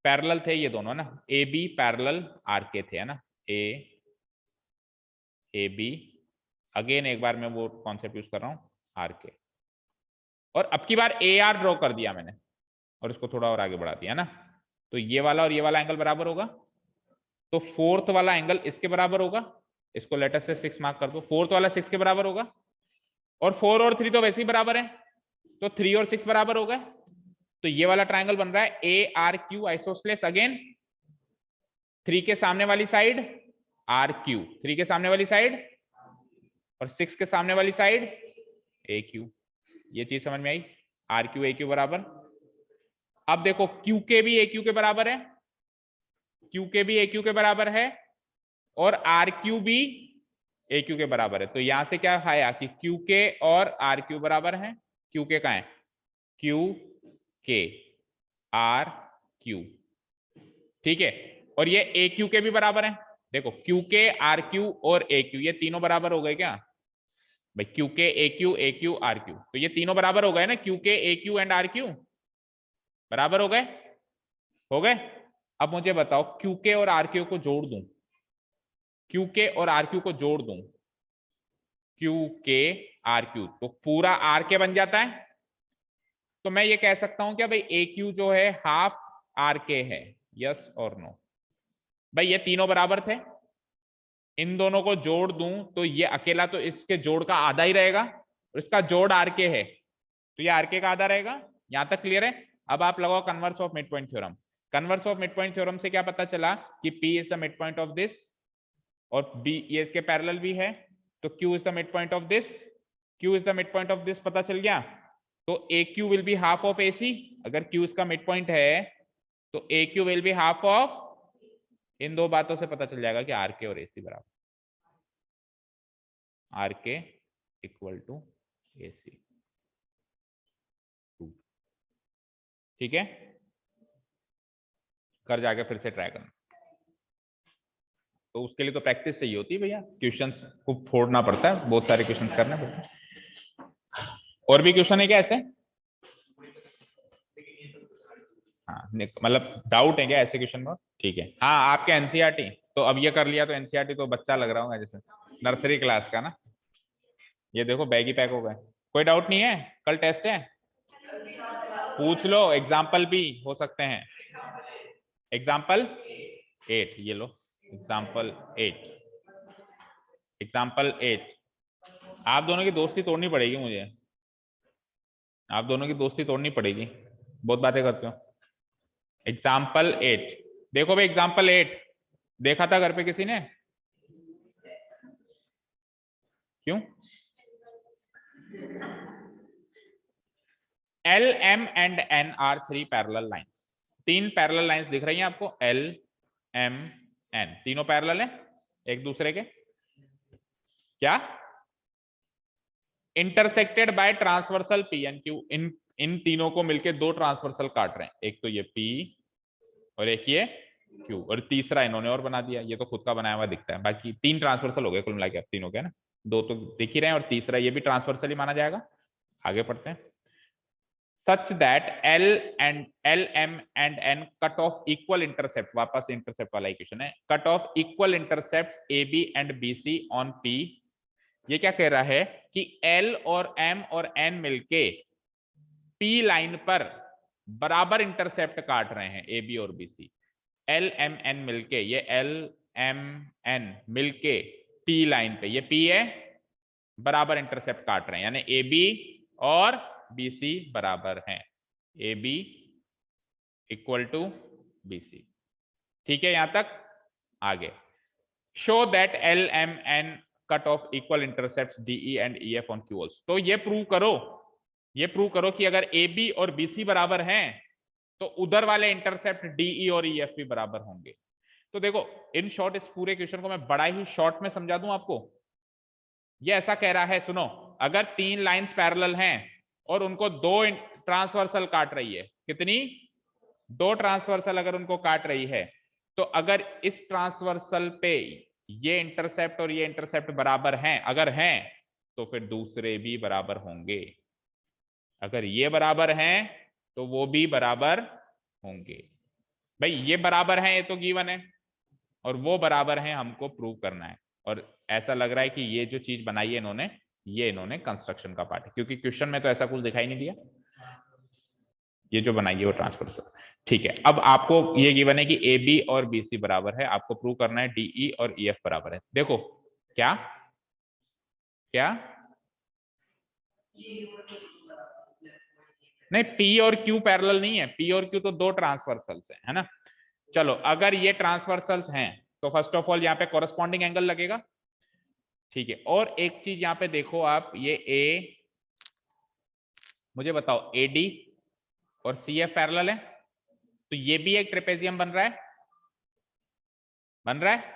पैरेलल थे ये दोनों ना, ए बी पैरेलल आर के थे है ना, ए बी, अगेन एक बार मैं वो कॉन्सेप्ट यूज कर रहा हूं आर के, और अब की बार ए आर ड्रॉ कर दिया मैंने और इसको थोड़ा और आगे बढ़ा दिया ना, तो ये वाला और ये वाला एंगल बराबर होगा, तो फोर्थ वाला एंगल इसके बराबर होगा, इसको लेटर से 6 मार्क कर दो, फोर्थ वाला 6 के बराबर होगा, और 4 और 3 तो वैसे ही बराबर है, तो 3 और 6 बराबर हो गए, तो ये वाला ट्राइंगल बन रहा है A R Q isosceles, again 3 के सामने वाली साइड आर क्यू, 3 के सामने वाली साइड और 6 के सामने वाली साइड ए क्यू। ये चीज समझ में आई? आर क्यू ए क्यू बराबर। अब देखो क्यू के भी ए क्यू के बराबर है, क्यू के भी ए क्यू के बराबर है, और आर क्यू भी ए क्यू के बराबर है, तो यहां से क्या आया कि क्यू के और आर क्यू बराबर है। क्यू के कहां है? क्यू के आर क्यू, ठीक है, और ये ए क्यू के भी बराबर है। देखो क्यू के आर क्यू और ए क्यू ये तीनों बराबर हो गए क्या भाई? क्यू के ए क्यू आर क्यू, तो ये तीनों बराबर हो गए ना, क्यू के ए क्यू एंड आर क्यू बराबर हो गए, हो गए। अब मुझे बताओ क्यू के और आर क्यू को जोड़ दूं, क्यू के और आर क्यू को जोड़ दूं, क्यू के आर क्यू, तो पूरा आर के बन जाता है, तो मैं ये कह सकता हूं क्या भाई ए क्यू जो है हाफ आर के है, यस और नो? भाई ये तीनों बराबर थे, इन दोनों को जोड़ दूं तो ये अकेला तो इसके जोड़ का आधा ही रहेगा, और इसका जोड़ आर के है तो ये आर के का आधा रहेगा। यहां तक क्लियर है? अब आप लगाओ converse of mid point theorem. Converse of mid point theorem से क्या पता चला कि P is the mid point of this, और B ये इसके पैरेलल भी है, तो Q is the mid point of this, Q is the mid point of this, पता चल गया। तो AQ will be half of AC, अगर Q इसका मिड पॉइंट है तो AQ will be half of, इन दो बातों से पता चल जाएगा कि आर के और AC बराबर, आर के इक्वल टू AC, ठीक है? कर जाके फिर से ट्राई करना, तो उसके लिए तो प्रैक्टिस चाहिए होती है भैया, क्वेश्चंस को फोड़ना पड़ता है, बहुत सारे क्वेश्चंस करने पड़ते हैं। और भी क्वेश्चन है क्या ऐसे? हाँ मतलब डाउट है क्या ऐसे क्वेश्चन में? ठीक है, हाँ आपके एनसीईआरटी, तो अब ये कर लिया तो एनसीईआरटी तो बच्चा लग रहा होगा जैसे नर्सरी क्लास का ना, ये देखो बैग ही पैक हो गए। कोई डाउट नहीं है? कल टेस्ट है, पूछ लो, एग्जाम्पल भी हो सकते हैं, एग्जाम्पल 8 ये लो, एग्जाम्पल 8, एग्जाम्पल 8। आप दोनों की दोस्ती तोड़नी पड़ेगी मुझे, आप दोनों की दोस्ती तोड़नी पड़ेगी, बहुत बातें करते हो। एग्जाम्पल 8 देखो भाई, एग्जाम्पल 8 देखा था घर पे किसी ने? क्यों? L M and N are 3 parallel lines, 3 parallel lines दिख रही हैं आपको, एल एम एन, तीनों पैरेलल हैं एक दूसरे के, क्या? Intersected by transversal P and Q, इन तीनों को मिलके दो ट्रांसवर्सल काट रहे हैं, एक तो ये पी और एक ये क्यू, और तीसरा इन्होंने और बना दिया, ये तो खुद का बनाया हुआ दिखता है, बाकी 3 ट्रांसवर्सल हो गए कुल मिला के, अब तीनों के ना, 2 तो दिख ही रहे हैं और तीसरा ये भी ट्रांसवर्सल ही माना जाएगा। आगे पढ़ते हैं। such that L M and N cut off equal intercept, वापस इंटरसेप्ट वाला इक्वेशन है, cut off equal intercepts AB and BC on P। ये क्या कह रहा है कि L और M और N मिलके P लाइन पर बराबर इंटरसेप्ट काट रहे हैं, AB और BC। L M N मिलके, ये L M N मिलके P लाइन पे, ये P है, बराबर इंटरसेप्ट काट रहे हैं, यानी AB और BC बराबर हैं, AB इक्वल टू BC। ठीक है यहां तक? आगे, show that LMN cut off equal intercept DE and EF on Q also। तो ये प्रूव करो, ये प्रूव करो कि अगर AB और BC बराबर हैं तो उधर वाले इंटरसेप्ट DE और EF भी बराबर होंगे। तो देखो इन शॉर्ट, इस पूरे क्वेश्चन को मैं बड़ा ही शॉर्ट में समझा दूं आपको। ये ऐसा कह रहा है, सुनो, अगर 3 लाइंस पैरेलल हैं और उनको 2 ट्रांसवर्सल काट रही है, कितनी? 2 ट्रांसवर्सल अगर उनको काट रही है, तो अगर इस ट्रांसवर्सल पे ये इंटरसेप्ट और ये इंटरसेप्ट बराबर हैं, अगर हैं तो फिर दूसरे भी बराबर होंगे, अगर ये बराबर हैं तो वो भी बराबर होंगे। भाई ये बराबर हैं, ये तो गिवन है, और वो बराबर हैं, हमको प्रूव करना है। और ऐसा लग रहा है कि ये जो चीज बनाई है इन्होंने, ये इन्होंने कंस्ट्रक्शन का पार्ट है, क्योंकि क्वेश्चन में तो ऐसा कुछ दिखाई नहीं दिया, ये जो बनाई है वो ट्रांसफर। ठीक है, अब आपको ये गिवन है कि ए बी और बी सी बराबर है, आपको प्रूव करना है डीई और ई एफ बराबर है। देखो क्या क्या, नहीं पी और क्यू पैरेलल नहीं है, पी और क्यू तो 2 ट्रांसवर्सल्स है ना। चलो अगर ये ट्रांसवर्सल्स हैं तो फर्स्ट ऑफ ऑल यहाँ पे कॉरेस्पॉन्डिंग एंगल लगेगा, ठीक है। और एक चीज यहाँ पे देखो आप, ये ए, मुझे बताओ एडी और सी एफ पैरेलल है, तो ये भी एक ट्रेपेजियम बन रहा है, बन रहा है,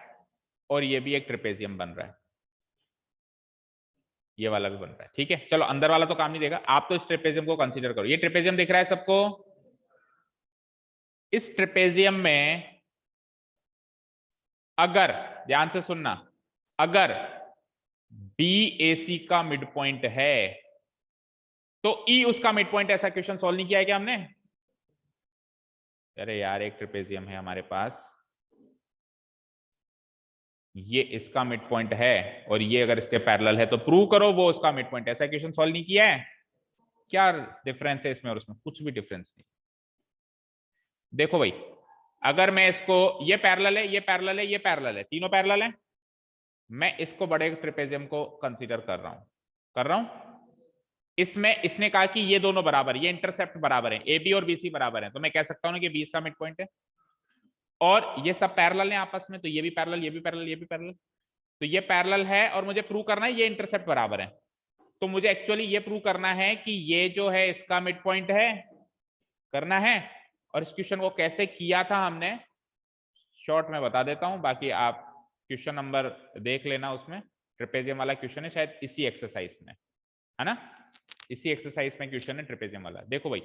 और ये भी एक ट्रेपेजियम बन रहा है, ये वाला भी बन रहा है, ठीक है। चलो अंदर वाला तो काम नहीं देगा, आप तो इस ट्रेपेजियम को कंसीडर करो, ये ट्रेपेजियम दिख रहा है सबको। इस ट्रेपेजियम में अगर, ध्यान से सुनना, अगर BAC का मिड पॉइंट है तो E उसका मिड पॉइंट, ऐसा क्वेश्चन सॉल्व नहीं किया है क्या हमने? अरे यार एक ट्रेपेजियम है हमारे पास, ये इसका मिड पॉइंट है और ये अगर इसके पैरेलल है तो प्रूव करो वो उसका मिड पॉइंट, ऐसा क्वेश्चन सॉल्व नहीं किया है क्या? डिफरेंस है इसमें और उसमें? कुछ भी डिफरेंस नहीं। देखो भाई, अगर मैं इसको, ये पैरेलल है, ये पैरेलल है, ये पैरेलल है, तीनों पैरेलल है, मैं इसको बड़े ट्रेपेजियम को कंसीडर कर रहा हूं। इसमें इसने कहा कि ये दोनों बराबर, ये इंटरसेप्ट बराबर है, ए बी और बीसी बराबर है, तो मैं कह सकता हूं ना कि 20 का मिड पॉइंट है, और ये सब पैरेलल है आपस में, तो ये भी पैरेलल, ये भी पैरेलल, ये भी पैरेलल, तो ये पैरेलल है, और मुझे प्रूव करना है ये इंटरसेप्ट बराबर है। तो मुझे एक्चुअली ये प्रूव करना है कि ये जो है इसका मिड पॉइंट है, करना है। और इस क्वेश्चन को कैसे किया था हमने, शॉर्ट में बता देता हूं, बाकी आप क्वेश्चन नंबर देख लेना, उसमें ट्रेपेजियम वाला क्वेश्चन है, शायद इसी एक्सरसाइज में है ना, इसी एक्सरसाइज में क्वेश्चन है ट्रेपेजियम वाला। देखो भाई,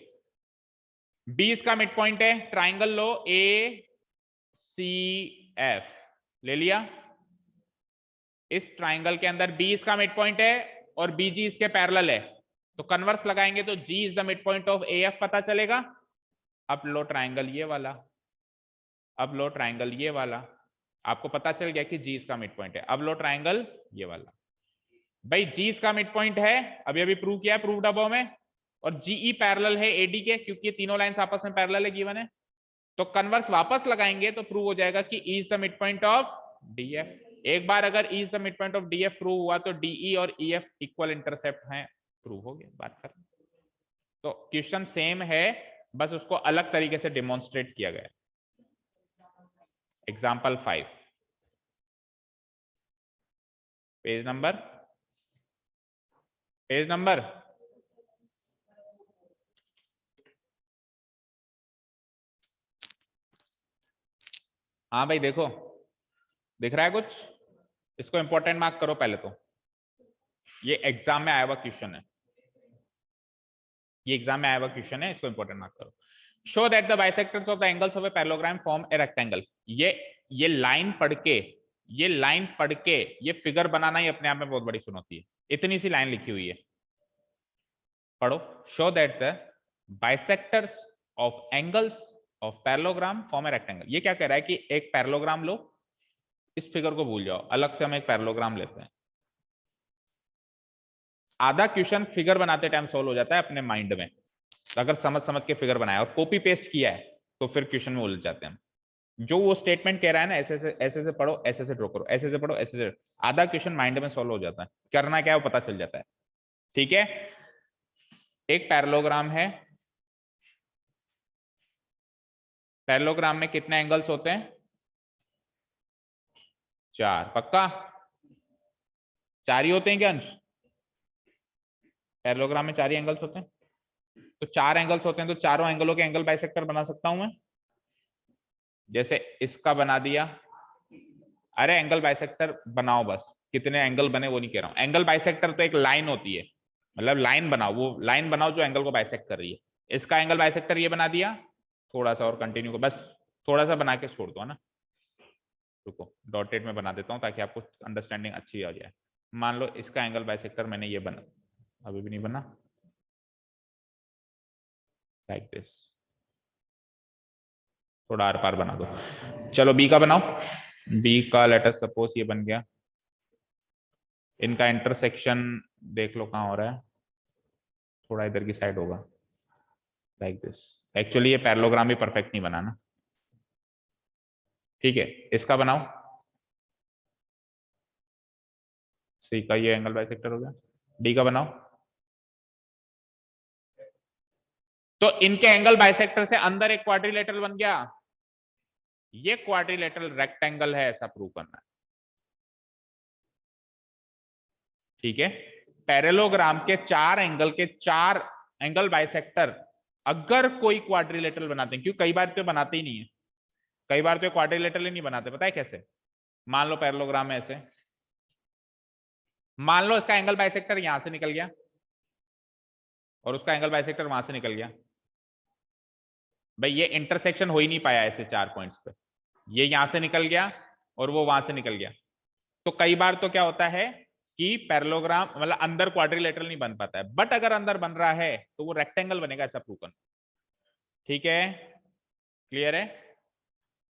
बी इसका मिड पॉइंट है, ट्राइंगल लो ACF ले लिया, इस ट्राइंगल के अंदर बी इसका मिड पॉइंट है और BG इसके पैरेलल है, तो कन्वर्स लगाएंगे तो G is the mid point of AF पता चलेगा। अब लो ट्राइंगल ये वाला, अब लो ट्राइंगल ये वाला, आपको पता चल गया कि G इसका मिड पॉइंट है। अब लो ट्राइंगल ये वाला, भाई G इसका मिड पॉइंट है, अभी अभी प्रूव किया, प्रूव्ड अबव में, और GE पैरेलल है AD के, क्योंकि ये तीनों लाइंस आपस में पैरेलल है, गिवन है। तो कन्वर्स वापस लगाएंगे तो प्रूव हो जाएगा कि E is the mid point of DF. एक बार अगर E is the mid point of DF prove हुआ तो डीई और ईएफ इक्वल इंटरसेप्ट हैं, प्रूव हो गया, बात खत्म। तो क्वेश्चन सेम है, बस उसको अलग तरीके से डिमॉन्स्ट्रेट किया गया। एग्जाम्पल 5, पेज नंबर हाँ भाई देखो, दिख रहा है कुछ? इसको इंपॉर्टेंट मार्क करो पहले तो, ये एग्जाम में आया हुआ क्वेश्चन है, ये एग्जाम में आया हुआ क्वेश्चन है, इसको इंपॉर्टेंट मार्क करो। Show that the bisectors of the angles of a parallelogram form a rectangle. ये लाइन पढ़ के, ये फिगर बनाना ही अपने आप में बहुत बड़ी चुनौती है। इतनी सी लाइन लिखी हुई है, पढ़ो। Show that the bisectors of angles of parallelogram form a rectangle. ये क्या कह रहा है कि एक पैरेललोग्राम लो, इस फिगर को भूल जाओ, अलग से हम एक पैरेललोग्राम लेते हैं। आधा क्वेश्चन फिगर बनाते टाइम सोल्व हो जाता है अपने माइंड में, अगर समझ के फिगर बनाया और कॉपी पेस्ट किया है तो फिर क्वेश्चन में उलझ जाते हैं। जो वो स्टेटमेंट कह रहा है ना, ऐसे से पढ़ो, ऐसे से ड्रॉ करो, ऐसे से पढ़ो, ऐसे से, आधा क्वेश्चन माइंड में सोल्व हो जाता है, करना क्या है वो पता चल जाता है। ठीक है, एक पैरेललोग्राम है, पैरेललोग्राम में कितने एंगल्स होते हैं? 4, पक्का 4 ही होते हैं क्या अंश? पैरेललोग्राम में 4 ही एंगल्स होते हैं, तो 4 एंगल्स होते हैं, तो चारों एंगलों के एंगल बाइसेक्टर बना सकता हूं मैं। जैसे इसका बना दिया, अरे एंगल बाइसेक्टर बनाओ बस, कितने एंगल बने वो नहीं कह रहा हूं। एंगल बाइसेक्टर तो एक लाइन होती है, मतलब लाइन बनाओ, वो लाइन बनाओ जो एंगल को बाइसेक्ट कर रही है। इसका एंगल बाइसेक्टर ये बना दिया, थोड़ा सा और कंटिन्यू को, बस थोड़ा सा बना के छोड़ दो, है ना। रुको डॉटेड में बना देता हूँ ताकि आपको अंडरस्टैंडिंग अच्छी आ जाए। मान लो इसका एंगल बाइसेक्टर मैंने ये बना, अभी भी नहीं बना, लाइक दिस, थोड़ा आर पार बना दो। चलो बी का बनाओ, बी का लेट अस सपोज ये बन गया। इनका इंटरसेक्शन देख लो कहाँ हो रहा है, थोड़ा इधर की साइड होगा, लाइक दिस। एक्चुअली ये पैरेललोग्राम भी परफेक्ट नहीं बना ना, ठीक है। इसका बनाओ, सी का ये एंगल बाइसेक्टर हो गया। डी का बनाओ, तो इनके एंगल बाइसेक्टर से अंदर एक क्वाड्रिलेटरल बन गया, ये क्वाड्रिलेटरल रेक्टेंगल है, ऐसा प्रूव करना है। ठीक है, पैरेललोग्राम के 4 एंगल के 4 एंगल बाइसेक्टर अगर कोई क्वाड्रिलेटरल बनाते हैं, क्योंकि कई बार तो बनाते ही नहीं है, कई बार तो क्वाड्रिलेटरल ही नहीं बनाते, पता है कैसे? मान लो पैरेललोग्राम में ऐसे, मान लो इसका एंगल बाइसेक्टर यहां से निकल गया और उसका एंगल बाइसेक्टर वहां से निकल गया, भाई ये इंटरसेक्शन हो ही नहीं पाया ऐसे 4 पॉइंट्स पे, ये यहां से निकल गया और वो वहां से निकल गया। तो कई बार तो क्या होता है कि पैरेललोग्राम मतलब अंदर क्वाड्रिलेटरल नहीं बन पाता है, बट अगर अंदर बन रहा है तो वो रेक्टेंगल बनेगा, ऐसा प्रूव करना। ठीक है, क्लियर है?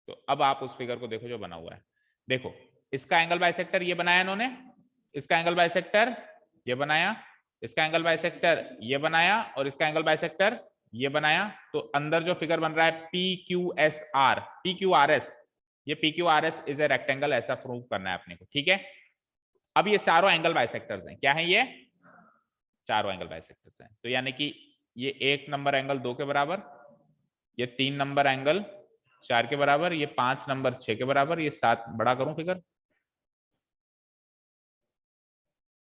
तो अब आप उस फिगर को देखो जो बना हुआ है, देखो इसका एंगल बाइसेक्टर ये बनाया इन्होंने, इसका एंगल बाइसेक्टर ये बनाया, इसका एंगल बाइसेक्टर ये बनाया और इसका एंगल बाइसेक्टर ये बनाया। तो अंदर जो फिगर बन रहा है PQSR, PQRS, ये PQRS इज ए रेक्टेंगल, ऐसा प्रूव करना है अपने को। ठीक है, अब ये चारों एंगल बाइसेक्टर्स हैं, क्या है ये? चारों एंगल बाइसेक्टर्स हैं, तो यानी कि ये 1 नंबर एंगल 2 के बराबर, ये 3 नंबर एंगल 4 के बराबर, ये 5 नंबर 6 के बराबर, ये 7, बड़ा करूं फिगर?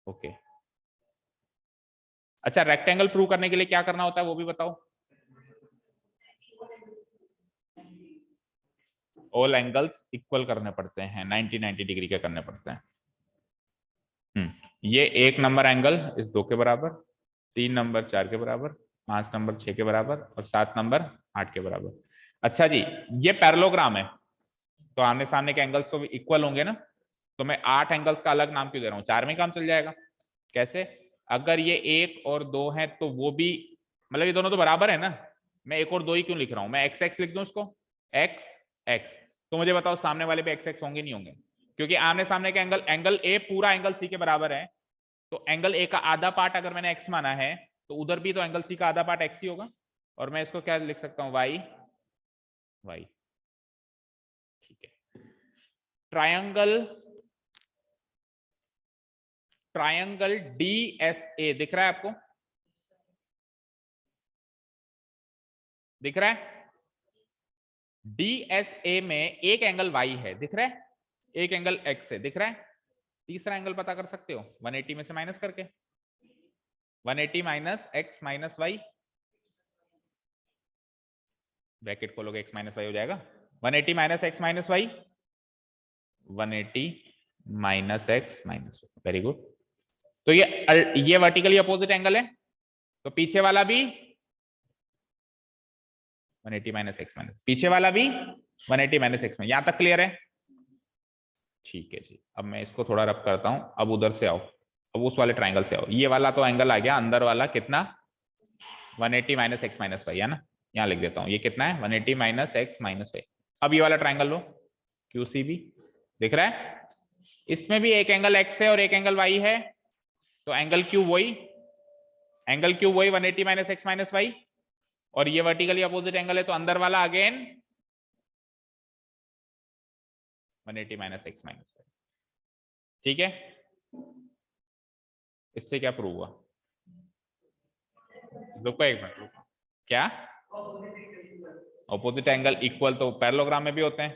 ओके। अच्छा, रेक्टेंगल प्रूव करने के लिए क्या करना होता है वो भी बताओ। ऑल एंगल्स इक्वल करने पड़ते हैं, 90 डिग्री के करने पड़ते हैं। ये 1 नंबर एंगल इस 2 के बराबर, 3 नंबर 4 के बराबर, 5 नंबर 6 के बराबर और 7 नंबर 8 के बराबर। अच्छा जी, ये पैरेललोग्राम है तो आमने सामने के एंगल्स तो भी इक्वल होंगे ना, तो मैं 8 एंगल्स का अलग नाम क्यों दे रहा हूँ, 4 में काम चल जाएगा। कैसे? अगर ये 1 और 2 है तो वो भी, मतलब ये दोनों तो बराबर है ना, मैं 1 और 2 ही क्यों लिख रहा हूँ, मैं एक्स एक्स लिख दूं उसको, एक्स एक्स। तो मुझे बताओ सामने वाले पे एक्स एक्स होंगे नहीं होंगे? क्योंकि आमने सामने का एंगल, एंगल ए पूरा एंगल सी के बराबर है, तो एंगल ए का आधा पार्ट अगर मैंने एक्स माना है तो उधर भी तो एंगल सी का आधा पार्ट एक्स ही होगा, और मैं इसको क्या लिख सकता हूँ, वाई वाई, ठीक है। ट्रायंगल DSA दिख रहा है आपको? दिख रहा है? DSA में एक एंगल वाई है, दिख रहा है, एक एंगल एक्स है, दिख रहा है। तीसरा एंगल पता कर सकते हो 180 में से माइनस करके, 180 minus X minus Y, bracket खोलोगे एक्स माइनस वाई हो जाएगा, 180 minus X minus Y, 180 minus X minus, very good. तो ये वर्टिकली अपोजिट एंगल है, तो पीछे वाला भी 180 माइनस एक्स माइनस, पीछे वाला भी 180 माइनस एक्स में। यहां तक क्लियर है? ठीक है जी। अब मैं इसको थोड़ा रब करता हूं, अब उधर से आओ, अब उस वाले ट्राइंगल से आओ। ये वाला तो एंगल आ गया, अंदर वाला कितना, 180 माइनस एक्स माइनस वाई है ना, यहाँ लिख देता हूँ, ये कितना है 180 माइनस एक्स माइनस वाई। अब ये वाला ट्राइंगल लो, QCB, दिख रहा है? इसमें भी एक एंगल एक्स है और एक एंगल वाई है, तो एंगल क्यू वही, एंगल क्यू वही 180 माइनस एक्स माइनस वाई, और ये वर्टिकली अपोजिट एंगल है, तो अंदर वाला again 180 minus X minus Y. ठीक है, इससे क्या प्रूव हुआ? रुको एक मिनट, रुको, क्या ऑपोजिट एंगल इक्वल तो पैरेललोग्राम में भी होते हैं?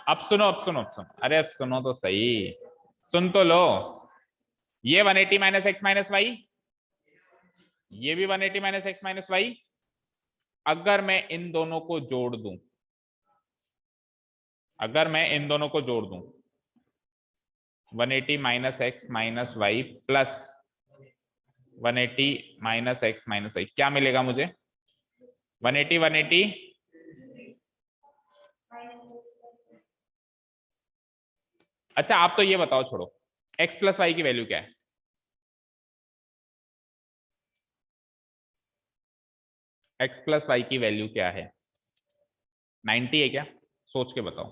अब सुनो, अब सुनो, अब सुनो, अरे अब सुनो तो सही, सुन तो लो। ये 180 माइनस एक्स माइनस वाई, ये भी 180 माइनस एक्स माइनस वाई। अगर मैं इन दोनों को जोड़ दूं, अगर मैं इन दोनों को जोड़ दूं, 180 minus X minus Y plus 180 minus X minus Y, क्या मिलेगा मुझे? 180 180, अच्छा आप तो ये बताओ, छोड़ो, एक्स प्लस वाई की वैल्यू क्या है? एक्स प्लस वाई की वैल्यू क्या है? 90 है क्या? सोच के बताओ,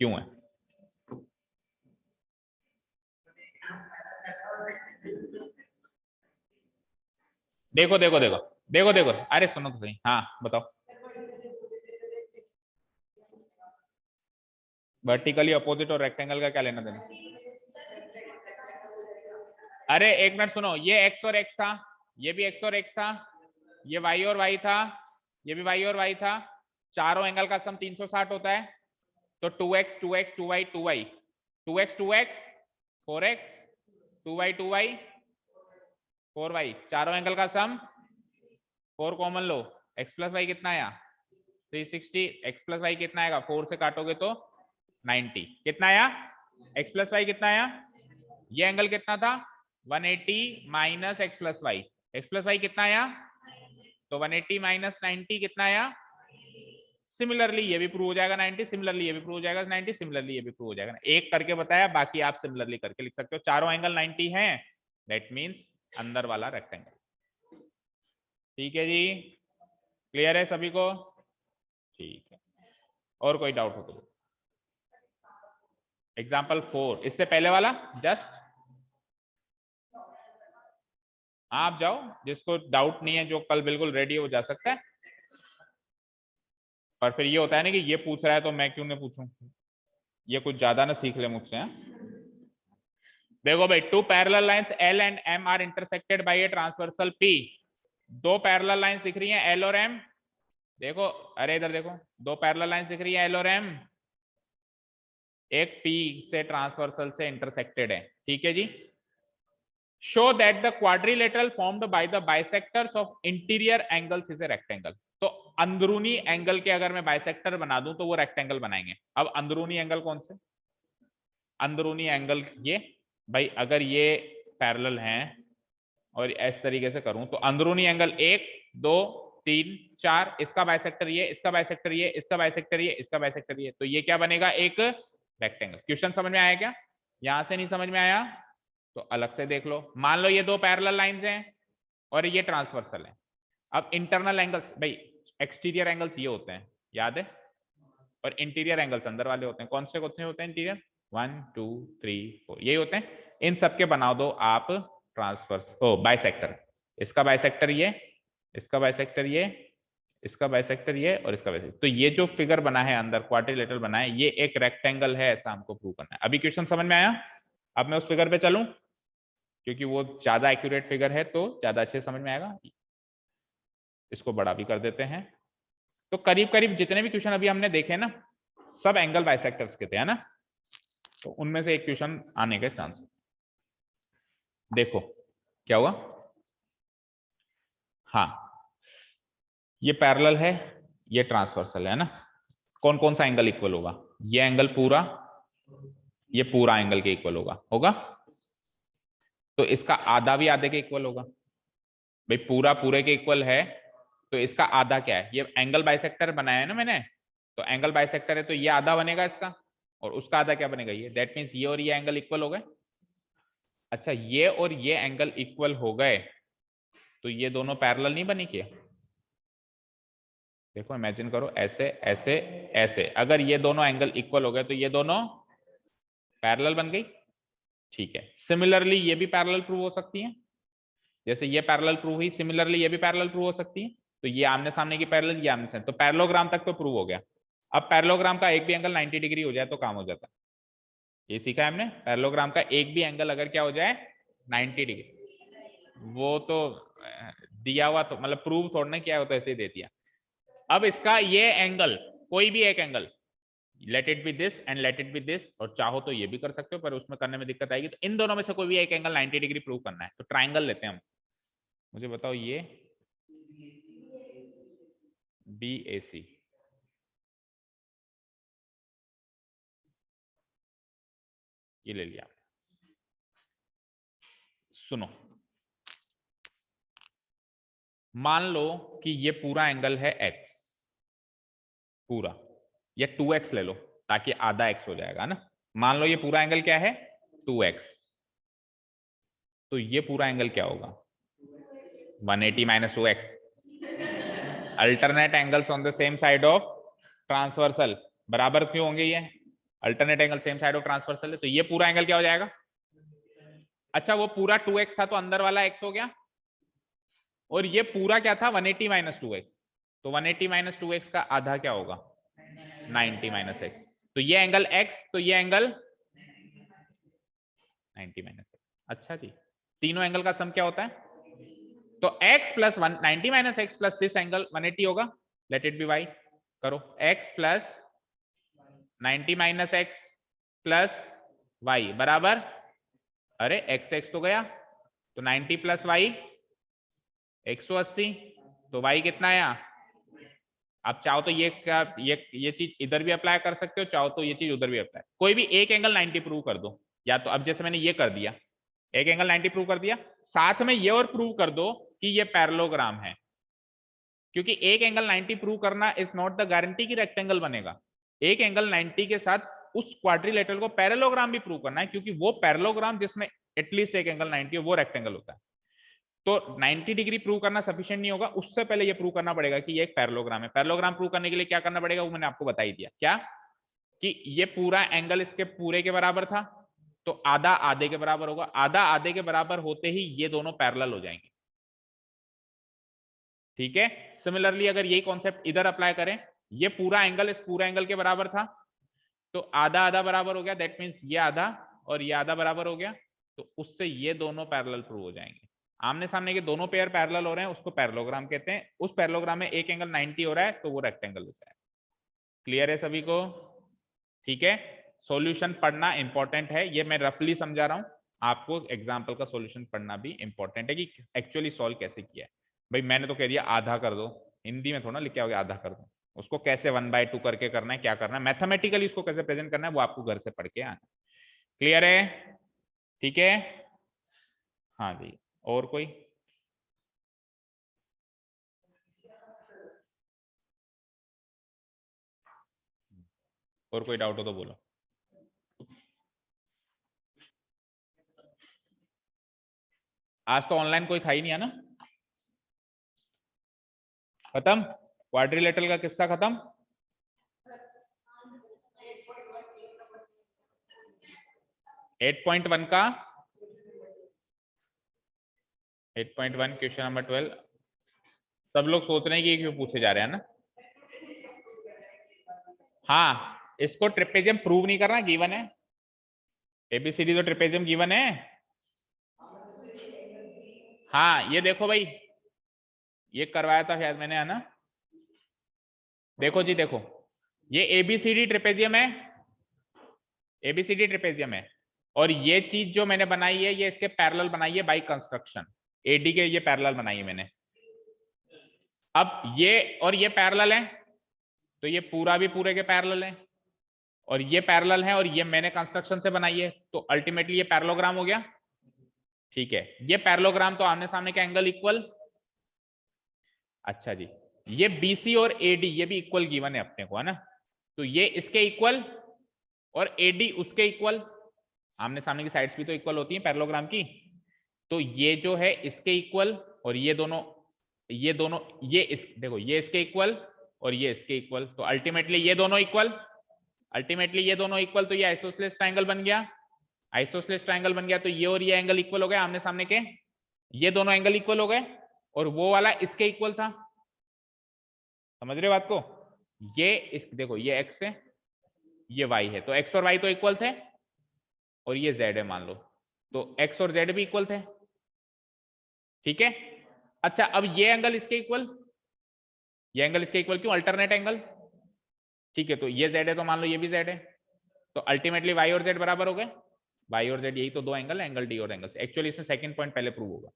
क्यों है? देखो देखो देखो देखो देखो, अरे सुनो तो सही, हाँ बताओ। वर्टिकली अपोजिट और रेक्टेंगल का क्या लेना देना? अरे एक मिनट सुनो, ये एक्स और एक्स था, ये भी एक्स और एक्स था, ये वाई और वाई था, ये भी वाई और वाई था, चारों एंगल का सम 360 होता है, तो 2x 2x 2y 2y, 2x 2x 4x, 2y 2y 4y, चारों एंगल का सम 4 कॉमन लो, x प्लस वाई कितना आया 360, x प्लस वाई कितना आएगा, 4 से काटोगे तो 90, कितना आया? x प्लस वाई कितना आया? ये एंगल कितना था 180 minus X plus Y, X plus Y कितना आया? तो 180 माइनस 90 कितना आया? सिमिलरली ये भी प्रूव हो जाएगा 90, सिमिलरली ये भी प्रूव हो जाएगा 90, सिमिलरली ये भी प्रूव हो जाएगा। एक करके बताया, बाकी आप सिमिलरली करके लिख सकते हो। चारों एंगल 90 हैं, दैट मींस अंदर वाला रेक्टेंगल। ठीक है जी, क्लियर है सभी को? ठीक है, और कोई डाउट हो तो? एग्जाम्पल 4, इससे पहले वाला जस्ट आप जाओ, जिसको डाउट नहीं है, जो कल बिल्कुल रेडी हो जा सकता है। पर फिर ये होता है ना कि ये पूछ रहा है तो मैं क्यों नहीं पूछूं, ये कुछ ज्यादा ना सीख ले मुझसे। देखो भाई, two parallel lines L and M are intersected by a transversal P। दो पैरेलल लाइंस दिख रही हैं L और M, देखो, अरे इधर देखो, दो पैरेलल लाइंस दिख रही है L और M, एक P से ट्रांसवर्सल से इंटरसेक्टेड है, ठीक है जी। Show that the quadrilateral formed by the bisectors of interior angles is a rectangle. तो अंदरूनी एंगल के अगर मैं बाइसेक्टर बना दूं तो वो रेक्टेंगल बनाएंगे। अब अंदरूनी एंगल कौन से? अंदरूनी एंगल ये भाई, अगर ये पैरेलल हैं और इस तरीके से करूं तो अंदरूनी एंगल 1 2 3 4, इसका बाइसेक्टर ये, इसका बाइसेक्टर ये, इसका बाइसेक्टर ये, इसका बाइसेक्टर ये, तो ये क्या बनेगा? एक रेक्टेंगल। क्वेश्चन समझ में आया क्या? यहां से नहीं समझ में आया तो अलग से देख लो। मान लो ये दो पैरेलल लाइंस हैं और ये ट्रांसवर्सल है। अब इंटरनल एंगल्स भाई, एक्सटीरियर एंगल्स ये होते हैं, याद है, और इंटीरियर एंगल्स अंदर वाले होते हैं। कौन से होते हैं इंटीरियर? 1 2 3 4 यही होते हैं। इन सबके बना दो आप ट्रांसवर्स, ओ बाइसेक्टर। इसका बाइसेक्टर ये, इसका बाइसेक्टर ये, इसका बाइसेक्टर ये और इसका बाइसेक्टर। तो ये जो फिगर बना है अंदर क्वाड्रिलेटरल बना है, ये एक रेक्टेंगल है, ऐसा हमको प्रूव करना है। अभी क्वेश्चन समझ में आया? अब मैं उस फिगर पे चलूं, क्योंकि वो ज्यादा एक्यूरेट फिगर है तो ज्यादा अच्छे समझ में आएगा। इसको बड़ा भी कर देते हैं। तो करीब करीब जितने भी क्वेश्चन अभी हमने देखे ना, सब एंगल बाइसेक्टर्स के थे, है ना? तो उनमें से एक क्वेश्चन आने के चांस। देखो क्या हुआ। हाँ, ये पैरेलल है, ये ट्रांसवर्सल है ना। कौन कौन सा एंगल इक्वल होगा? ये एंगल पूरा, ये पूरा एंगल के इक्वल होगा। तो इसका आधा भी आधे के इक्वल होगा। भाई पूरा पूरे के इक्वल है, तो इसका आधा क्या है? ये एंगल बाइसेक्टर बनाया है ना मैंने, तो एंगल बाइसेक्टर है तो ये आधा बनेगा इसका, और उसका आधा क्या बनेगा? ये। दैट मीन्स ये और ये एंगल इक्वल हो गए। अच्छा, ये और ये एंगल इक्वल हो गए, तो ये दोनों पैरेलल नहीं बनी क्या? देखो इमेजिन करो, ऐसे ऐसे ऐसे, अगर ये दोनों एंगल इक्वल हो गए तो ये दोनों पैरेलल बन गई। ठीक है, सिमिलरली ये भी पैरेलल प्रूव हो सकती है। जैसे ये पैरेलल प्रूव हुई, सिमिलरली ये भी पैरेलल प्रूव हो सकती है। तो ये आमने सामने की पैरेलल, ये आमने सामने, तो पैरेललोग्राम तक तो प्रूव हो गया। अब पैरेललोग्राम का एक भी एंगल 90 डिग्री हो जाए तो काम हो जाता है। ये सीखा है हमने, पैरेललोग्राम का एक भी एंगल अगर क्या हो जाए 90 डिग्री, वो तो दिया हुआ, तो मतलब प्रूव थोड़ा ना किया हो तो ऐसे ही दे दिया। अब इसका ये एंगल, कोई भी एक angle, let it be this and let it be this, और चाहो तो ये भी कर सकते हो, पर उसमें करने में दिक्कत आएगी। तो इन दोनों में से कोई भी एक एंगल 90 डिग्री प्रूव करना है, तो ट्राइंगल लेते हैं हम। मुझे बताओ, ये BAC, ये ले लिया। सुनो, मान लो कि ये पूरा एंगल है x, पूरा, या 2x ले लो ताकि आधा x हो जाएगा ना। मान लो ये पूरा एंगल क्या है? 2x। तो ये पूरा एंगल क्या होगा? 180 minus 2x। Alternate angles on the same side of transversal, बराबर क्यों होंगे? ये alternate angle same side of transversal है, तो ये पूरा एंगल क्या हो जाएगा? अच्छा, वो पूरा 2x था तो अंदर वाला x हो गया, और ये पूरा क्या था? 180 माइनस 2x। तो 180 माइनस 2x का आधा क्या होगा? 90 माइनस x। तो ये एंगल x, तो ये एंगल 90 माइनस x। अच्छा जी, तीनों एंगल का सम क्या होता है? तो x plus 90 minus x plus this angle 180 होगा। Let it be y। करो, x plus 90 minus x plus y बराबर, अरे x x तो गया, तो 90 प्लस y 180, तो y कितना आया? आप चाहो तो ये चीज इधर भी अप्लाई कर सकते हो, चाहो तो ये चीज उधर भी अप्लाई। कोई भी एक एंगल 90 प्रूव कर दो, या तो अब जैसे मैंने ये कर दिया, एक एंगल 90 प्रूव कर दिया, साथ में ये और प्रूव कर दो कि ये पैरेललोग्राम है। क्योंकि एक एंगल 90 प्रूव करना इज नॉट द गारंटी कि रेक्टेंगल बनेगा। एक एंगल 90 के साथ उस क्वाड्रिलेटरल को पैरेललोग्राम भी प्रूव करना है, क्योंकि वो पैरेललोग्राम जिसमें एटलीस्ट एक एंगल 90 है वो रेक्टेंगल होता है। तो 90 डिग्री प्रूव करना सफिशिएंट नहीं होगा, उससे पहले ये प्रूव करना पड़ेगा कि ये एक पैरेललोग्राम है। पैरेललोग्राम प्रूव करने के लिए क्या करना पड़ेगा वो मैंने आपको बता ही दिया। क्या? कि ये पूरा एंगल इसके पूरे के बराबर था, तो आधा आधे के बराबर होगा। आधा आधे के बराबर होते ही ये दोनों पैरेलल हो जाएंगे। ठीक है, सिमिलरली अगर यही कॉन्सेप्ट इधर अप्लाई करें, ये पूरा एंगल इस पूरा एंगल के बराबर था, तो आधा आधा बराबर हो गया। दैट मीन्स ये आधा और ये आधा बराबर हो गया, तो उससे ये दोनों पैरेलल प्रूव हो जाएंगे। आमने सामने के दोनों पेयर पैरेलल हो रहे हैं, उसको पैरेललोग्राम कहते हैं। उस पैरेललोग्राम में एक एंगल 90 हो रहा है तो वो रेक्टेंगल होता है। क्लियर है सभी को? ठीक है, सॉल्यूशन पढ़ना इंपॉर्टेंट है, ये मैं रफली समझा रहा हूं आपको। एग्जाम्पल का सॉल्यूशन पढ़ना भी इंपॉर्टेंट है कि एक्चुअली सॉल्व कैसे किया है। भाई मैंने तो कह दिया आधा कर दो, हिंदी में थोड़ा लिखा होगा आधा कर दो। उसको कैसे 1/2 करके करना है, क्या करना है, मैथमेटिकली उसको कैसे प्रेजेंट करना है, वो आपको घर से पढ़ के आना। क्लियर है? ठीक है, हाँ जी। और कोई? और कोई डाउट हो तो बोलो। आज तो ऑनलाइन कोई था ही नहीं, है ना? खत्म, क्वाड्रिलेटरल का किस्सा खत्म। 8.1 का 8.1 क्वेश्चन नंबर 12। सब लोग सोच रहे हैं कि ये क्यों पूछे जा रहे हैं ना। हाँ, इसको ट्रिपेजियम प्रूव नहीं करना, गिवन है। एबीसीडी तो ट्रिपेजियम गिवन है। हाँ ये देखो भाई, ये करवाया था शायद मैंने, है ना। देखो जी देखो, ये एबीसीडी ट्रिपेजियम है, एबीसीडी ट्रिपेजियम है। और ये चीज जो मैंने बनाई है ये इसके पैरेलल बनाई है बाय कंस्ट्रक्शन, एडी के ये पैरेलल बनाई है मैंने। अब ये और ये पैरेलल है, तो ये पूरा भी पूरे के पैरेलल है, और ये पैरेलल है और ये मैंने कंस्ट्रक्शन से बनाई है, तो अल्टीमेटली ये पैरेललोग्राम हो गया। ठीक है, ये पैरेललोग्राम तो आमने सामने का एंगल इक्वल। अच्छा जी, ये बीसी और एडी ये भी इक्वल गिवन है अपने को, है ना। तो ये इसके इक्वल और एडी उसके इक्वल, आमने सामने की साइड्स भी तो इक्वल होती हैं पैरेललोग्राम की। तो ये जो है इसके इक्वल, और ये दोनों ये इस देखो ये इसके इक्वल और ये इसके इक्वल, तो अल्टीमेटली ये दोनों इक्वल, अल्टीमेटली ये दोनों इक्वल, तो ये आइसोसेलेस ट्रायंगल बन गया। आइसोसेलेस ट्रायंगल बन गया तो ये और ये एंगल इक्वल हो गए आमने सामने के, ये दोनों एंगल इक्वल हो गए, और वो वाला इसके इक्वल था। समझ रहे हो बात को। ये इस देखो ये x है ये y है, तो x और y तो इक्वल थे, और ये z है मान लो, तो x और z भी इक्वल थे। ठीक है। अच्छा अब ये एंगल इसके इक्वल, ये एंगल इसके इक्वल क्यों, अल्टरनेट एंगल। ठीक है, तो ये z है तो मान लो ये भी z है, तो अल्टीमेटली y और z बराबर हो गए। y और z यही तो दो एंगल, एंगल डी और एंगल सी। एक्चुअली इसमें सेकंड पॉइंट पहले प्रूव होगा।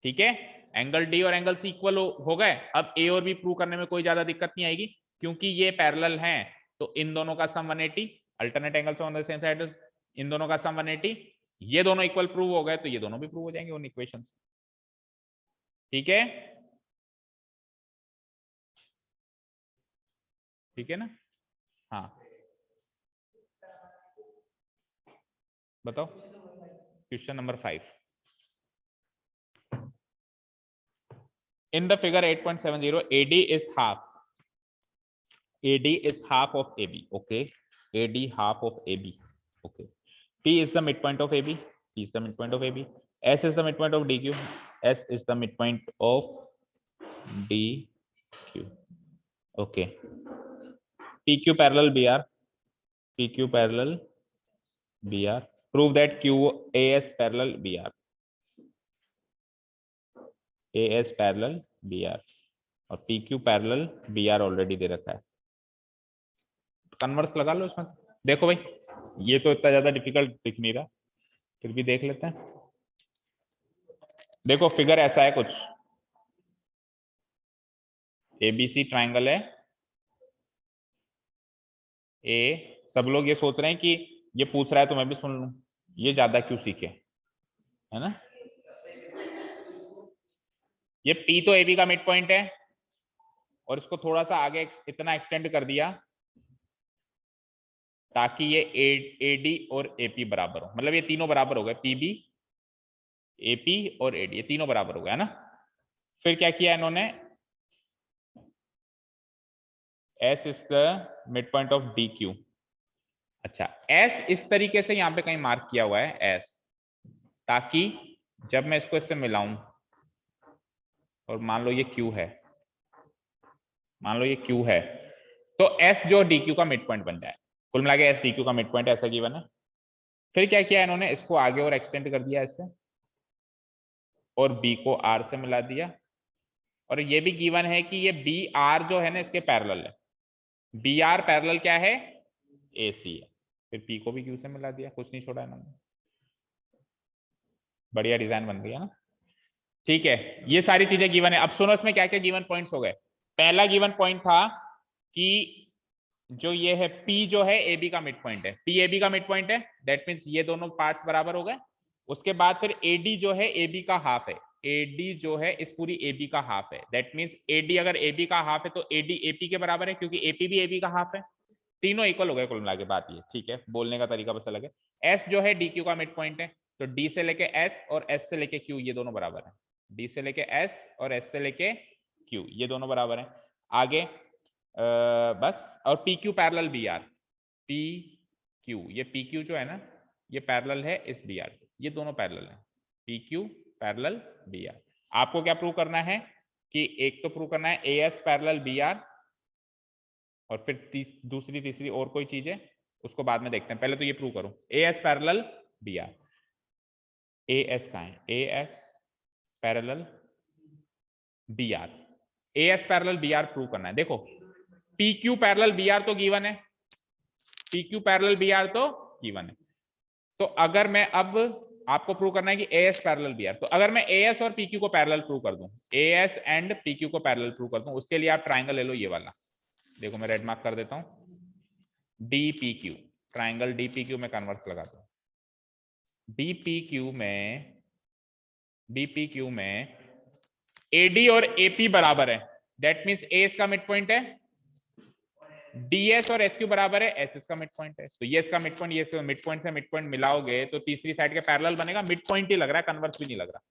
ठीक है, एंगल डी और एंगल सी इक्वल हो गए। अब ए और बी प्रूव करने में कोई ज्यादा दिक्कत नहीं आएगी, क्योंकि ये पैरेलल हैं, तो इन दोनों का sum 180, alternate angles on the same side, इन दोनों का सम 180, ये दोनों इक्वल प्रूव हो गए, तो ये दोनों भी प्रूव हो जाएंगे उन इक्वेशन। ठीक है, ठीक है ना। हाँ बताओ, question number 5। In the figure 8.70, AD is half of AB. Okay, AD half of AB. Okay, P is the midpoint of AB. P is the midpoint of AB. S is the midpoint of DQ. S is the midpoint of DQ. Okay. PQ parallel BR. PQ parallel BR. Prove that QAS parallel BR. AS parallel BR. और PQ parallel BR already दे रखा है, converse लगा लो इसमें। देखो भाई, ये तो इतना ज्यादा डिफिकल्ट दिख नहीं रहा, फिर भी देख लेते हैं। देखो फिगर ऐसा है कुछ, ABC ट्रायंगल है ए। सब लोग ये सोच रहे हैं कि ये पूछ रहा है तो मैं भी सुन लूं, ये ज्यादा क्यों सीखे, है ना। ये P तो AB का मिड पॉइंट है, और इसको थोड़ा सा आगे इतना एक्सटेंड कर दिया ताकि ये AD और AP बराबर हो, मतलब ये तीनों बराबर हो गए, PB AP और AD ये तीनों बराबर हो गए, है ना। फिर क्या किया इन्होंने, S is the mid point of DQ। अच्छा, S इस तरीके से यहाँ पे कहीं मार्क किया हुआ है S, ताकि जब मैं इसको इससे मिलाऊं, और मान लो ये Q है, मान लो ये Q है, तो S जो DQ का मिड पॉइंट बन जाए। कुल मिला के S DQ का मिड पॉइंट ऐसा गिवन है। फिर क्या किया इन्होंने, इसको आगे और एक्सटेंड कर दिया इससे, और B को R से मिला दिया, और ये भी गिवन है कि ये BR जो है ना इसके पैरेलल है। BR पैरेलल क्या है, AC है। फिर P को भी Q से मिला दिया, कुछ नहीं छोड़ा इन्होंने। बढ़िया डिजाइन बन गई है ना। ठीक है, ये सारी चीजें गिवन है। अब सुनो इसमें क्या क्या गिवन पॉइंट्स हो गए। पहला गिवन पॉइंट था कि जो ये है P जो है AB का मिड पॉइंट है, P AB का मिड पॉइंट है, दैट मीन्स ये दोनों पार्ट्स बराबर हो गए। उसके बाद फिर AD जो है AB का हाफ है, AD जो है इस पूरी AB का हाफ है, दैट मीन्स AD अगर AB का हाफ है तो AD AP के बराबर है, क्योंकि AP भी AB का हाफ है। तीनों इक्वल हो गए कुल मिला के, बात ये ठीक है, बोलने का तरीका बस अलग है। S जो है DQ का मिड पॉइंट है, तो D से लेके S और S से लेके Q ये दोनों बराबर है, D से लेके S और S से लेके Q ये दोनों बराबर है। आगे बस, और PQ पैरेलल BR, PQ ये PQ जो है ना ये पैरेलल है इस BR, ये दोनों पैरेलल है, PQ पैरेलल BR। आपको क्या प्रूव करना है कि एक तो प्रूव करना है A S parallel B R, और फिर दूसरी तीसरी और कोई चीज है उसको बाद में देखते हैं, पहले तो ये प्रूव करो A S parallel B R. A S कहाँ है? A S parallel B R, A S parallel B R prove करना है। देखो P Q parallel B R तो गिवन है, P Q parallel B R तो गिवन है। तो अगर मैं अब आपको प्रूव करना है कि A S parallel B R, तो अगर मैं ए एस और पी क्यू को पैरेलल प्रूव कर दूं, A S and P Q को पैरेलल प्रूव कर दूं, उसके लिए आप ट्राइंगल ले लो ये वाला। देखो मैं रेड मार्क कर देता हूं, D P Q, triangle D P Q में कन्वर्स लगाता हूं। डी पी क्यू में एडी और एपी बराबर है, दैट मीन्स ए इसका मिड पॉइंट है, डीएस और एसक्यू बराबर है, एस इसका मिड पॉइंट है। तो ये इसका मिड पॉइंट, ये मिड पॉइंट से मिड पॉइंट मिलाओगे तो तीसरी साइड के पैरेलल बनेगा, मिड पॉइंट ही लग रहा है, कन्वर्स भी नहीं लग रहा।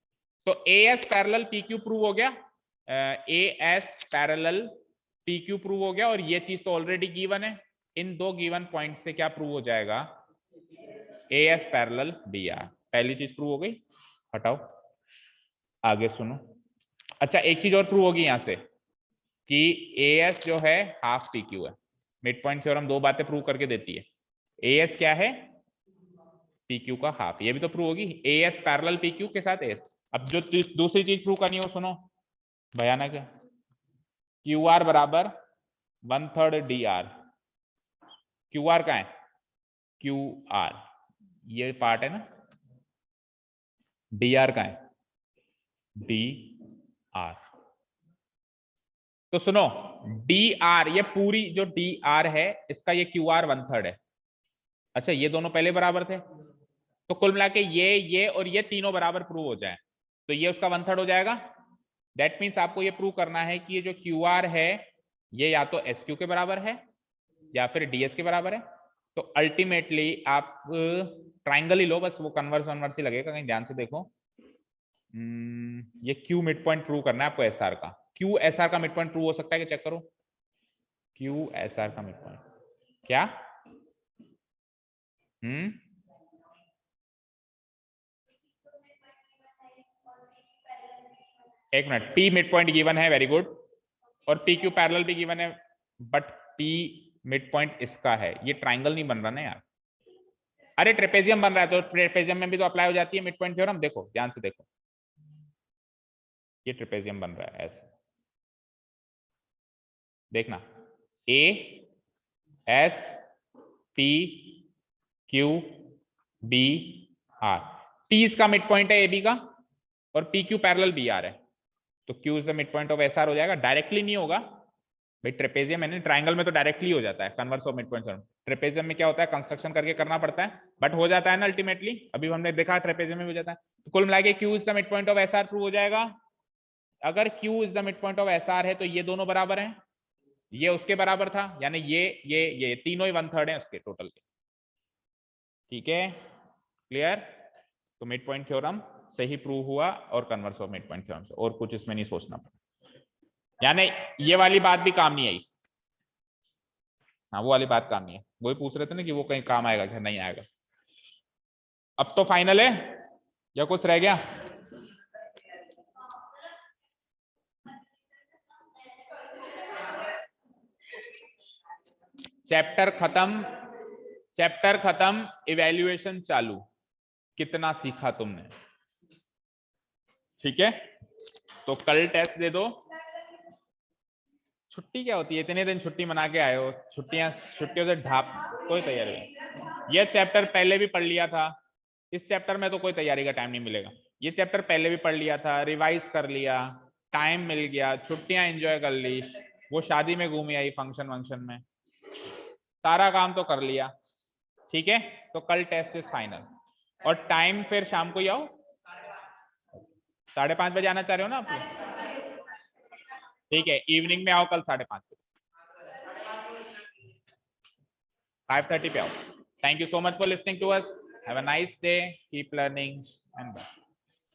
तो ए S parallel P Q prove हो गया, ए S parallel P Q prove हो गया, और ये चीज तो ऑलरेडी गिवन है। इन दो गिवन पॉइंट से क्या प्रूव हो जाएगा? A S parallel B R. पहली चीज प्रूव हो गई, हटाओ, आगे सुनो। अच्छा एक चीज और प्रूव होगी यहां से कि ए एस जो है हाफ पी क्यू है। मिड पॉइंट थ्योरम दो बातें प्रूव करके देती है, ए एस क्या है? पी क्यू का हाफ, ये भी तो प्रूव होगी, ए एस पैरेलल पी क्यू के साथ एस। अब जो दूसरी चीज प्रूव करनी है वो सुनो, भयानक है, क्यू आर बराबर 1/3 डी आर। क्यू आर का है? क्यू आर ये पार्ट है ना, डी आर का है? D R. तो सुनो डी आर, ये पूरी जो डी आर है इसका ये क्यू आर 1/3 है। अच्छा ये दोनों पहले बराबर थे, तो कुल मिला के ये और ये तीनों बराबर प्रूव हो जाए तो ये उसका 1/3 हो जाएगा। दैट मीन्स आपको ये प्रूव करना है कि ये जो क्यू आर है ये या तो एस क्यू के बराबर है या फिर डीएस के बराबर है। तो अल्टीमेटली आप ट्राइंगल ही लो, बस वो कन्वर्स वनवर्स ही लगेगा, कहीं ध्यान से देखो। ये क्यू मिड पॉइंट प्रूव करना है आपको एस आर का। क्यू एस आर का मिड पॉइंट प्रूव हो सकता है कि चेक करो, क्यू एस आर का मिड पॉइंट क्या? एक minute, P mid point given है, वेरी गुड, और पी क्यू पैरेलल भी गिवन है, बट पी मिड पॉइंट इसका है, ये ट्राइंगल नहीं बन रहा ना यार। अरे ट्रेपेजियम बन रहा है, तो ट्रेपेजियम में भी तो अप्लाई हो जाती है मिड पॉइंट थ्योरम। देखो ध्यान से देखो, ये ट्रेपेजियम बन रहा है ऐसे, देखना, A S T Q B R, T इसका मिड पॉइंट है ए बी का, और P Q parallel B R है, तो Q is the mid point of S R हो जाएगा। डायरेक्टली नहीं होगा भाई, ट्रेपेजियम है ना, ट्राइंगल में तो डायरेक्टली हो जाता है converse of mid point theorem. Trapezium में क्या होता है, कंस्ट्रक्शन करके करना पड़ता है, बट हो जाता है ना अल्टीमेटली, अभी हमने देखा ट्रेपेजियम में हो जाता है। तो कुल मिला के Q is the mid point of S are prove हो जाएगा। अगर Q is the mid point of S are है तो ये दोनों बराबर हैं, ये उसके बराबर था, यानी ये तीनों ही 1/3 है उसके टोटल के। ठीक है, क्लियर? तो मिड पॉइंट थ्योरम सही प्रूव हुआ, और converse of mid point theorem से, और कुछ इसमें नहीं सोचना पड़ा, यानी ये वाली बात भी काम नहीं आई। हाँ वो वाली बात काम नहीं है, वही पूछ रहे थे ना कि वो कहीं काम आएगा क्या, नहीं आएगा। अब तो फाइनल है या कुछ रह गया? चैप्टर खत्म, इवैल्यूएशन चालू। कितना सीखा तुमने? ठीक है, तो कल टेस्ट दे दो। छुट्टी क्या होती है, इतने दिन छुट्टी मना के आए हो, छुट्टियों से ढाप कोई तैयारी नहीं। ये चैप्टर पहले भी पढ़ लिया था, इस चैप्टर में तो कोई तैयारी का टाइम नहीं मिलेगा। ये चैप्टर पहले भी पढ़ लिया था, रिवाइज कर लिया, टाइम मिल गया, छुट्टियां एंजॉय कर ली, वो शादी में घूमी आई, फंक्शन वंक्शन में, सारा काम तो कर लिया। ठीक है, तो कल टेस्ट इज फाइनल, और टाइम फिर शाम को ही आओ, 5:30 बजे आना चाह रहे हो ना आप? ठीक है, इवनिंग में आओ कल 5:30 बजे, 5:30 पे आओ। Thank you so much for listening to us, have a nice day, keep learning and bye.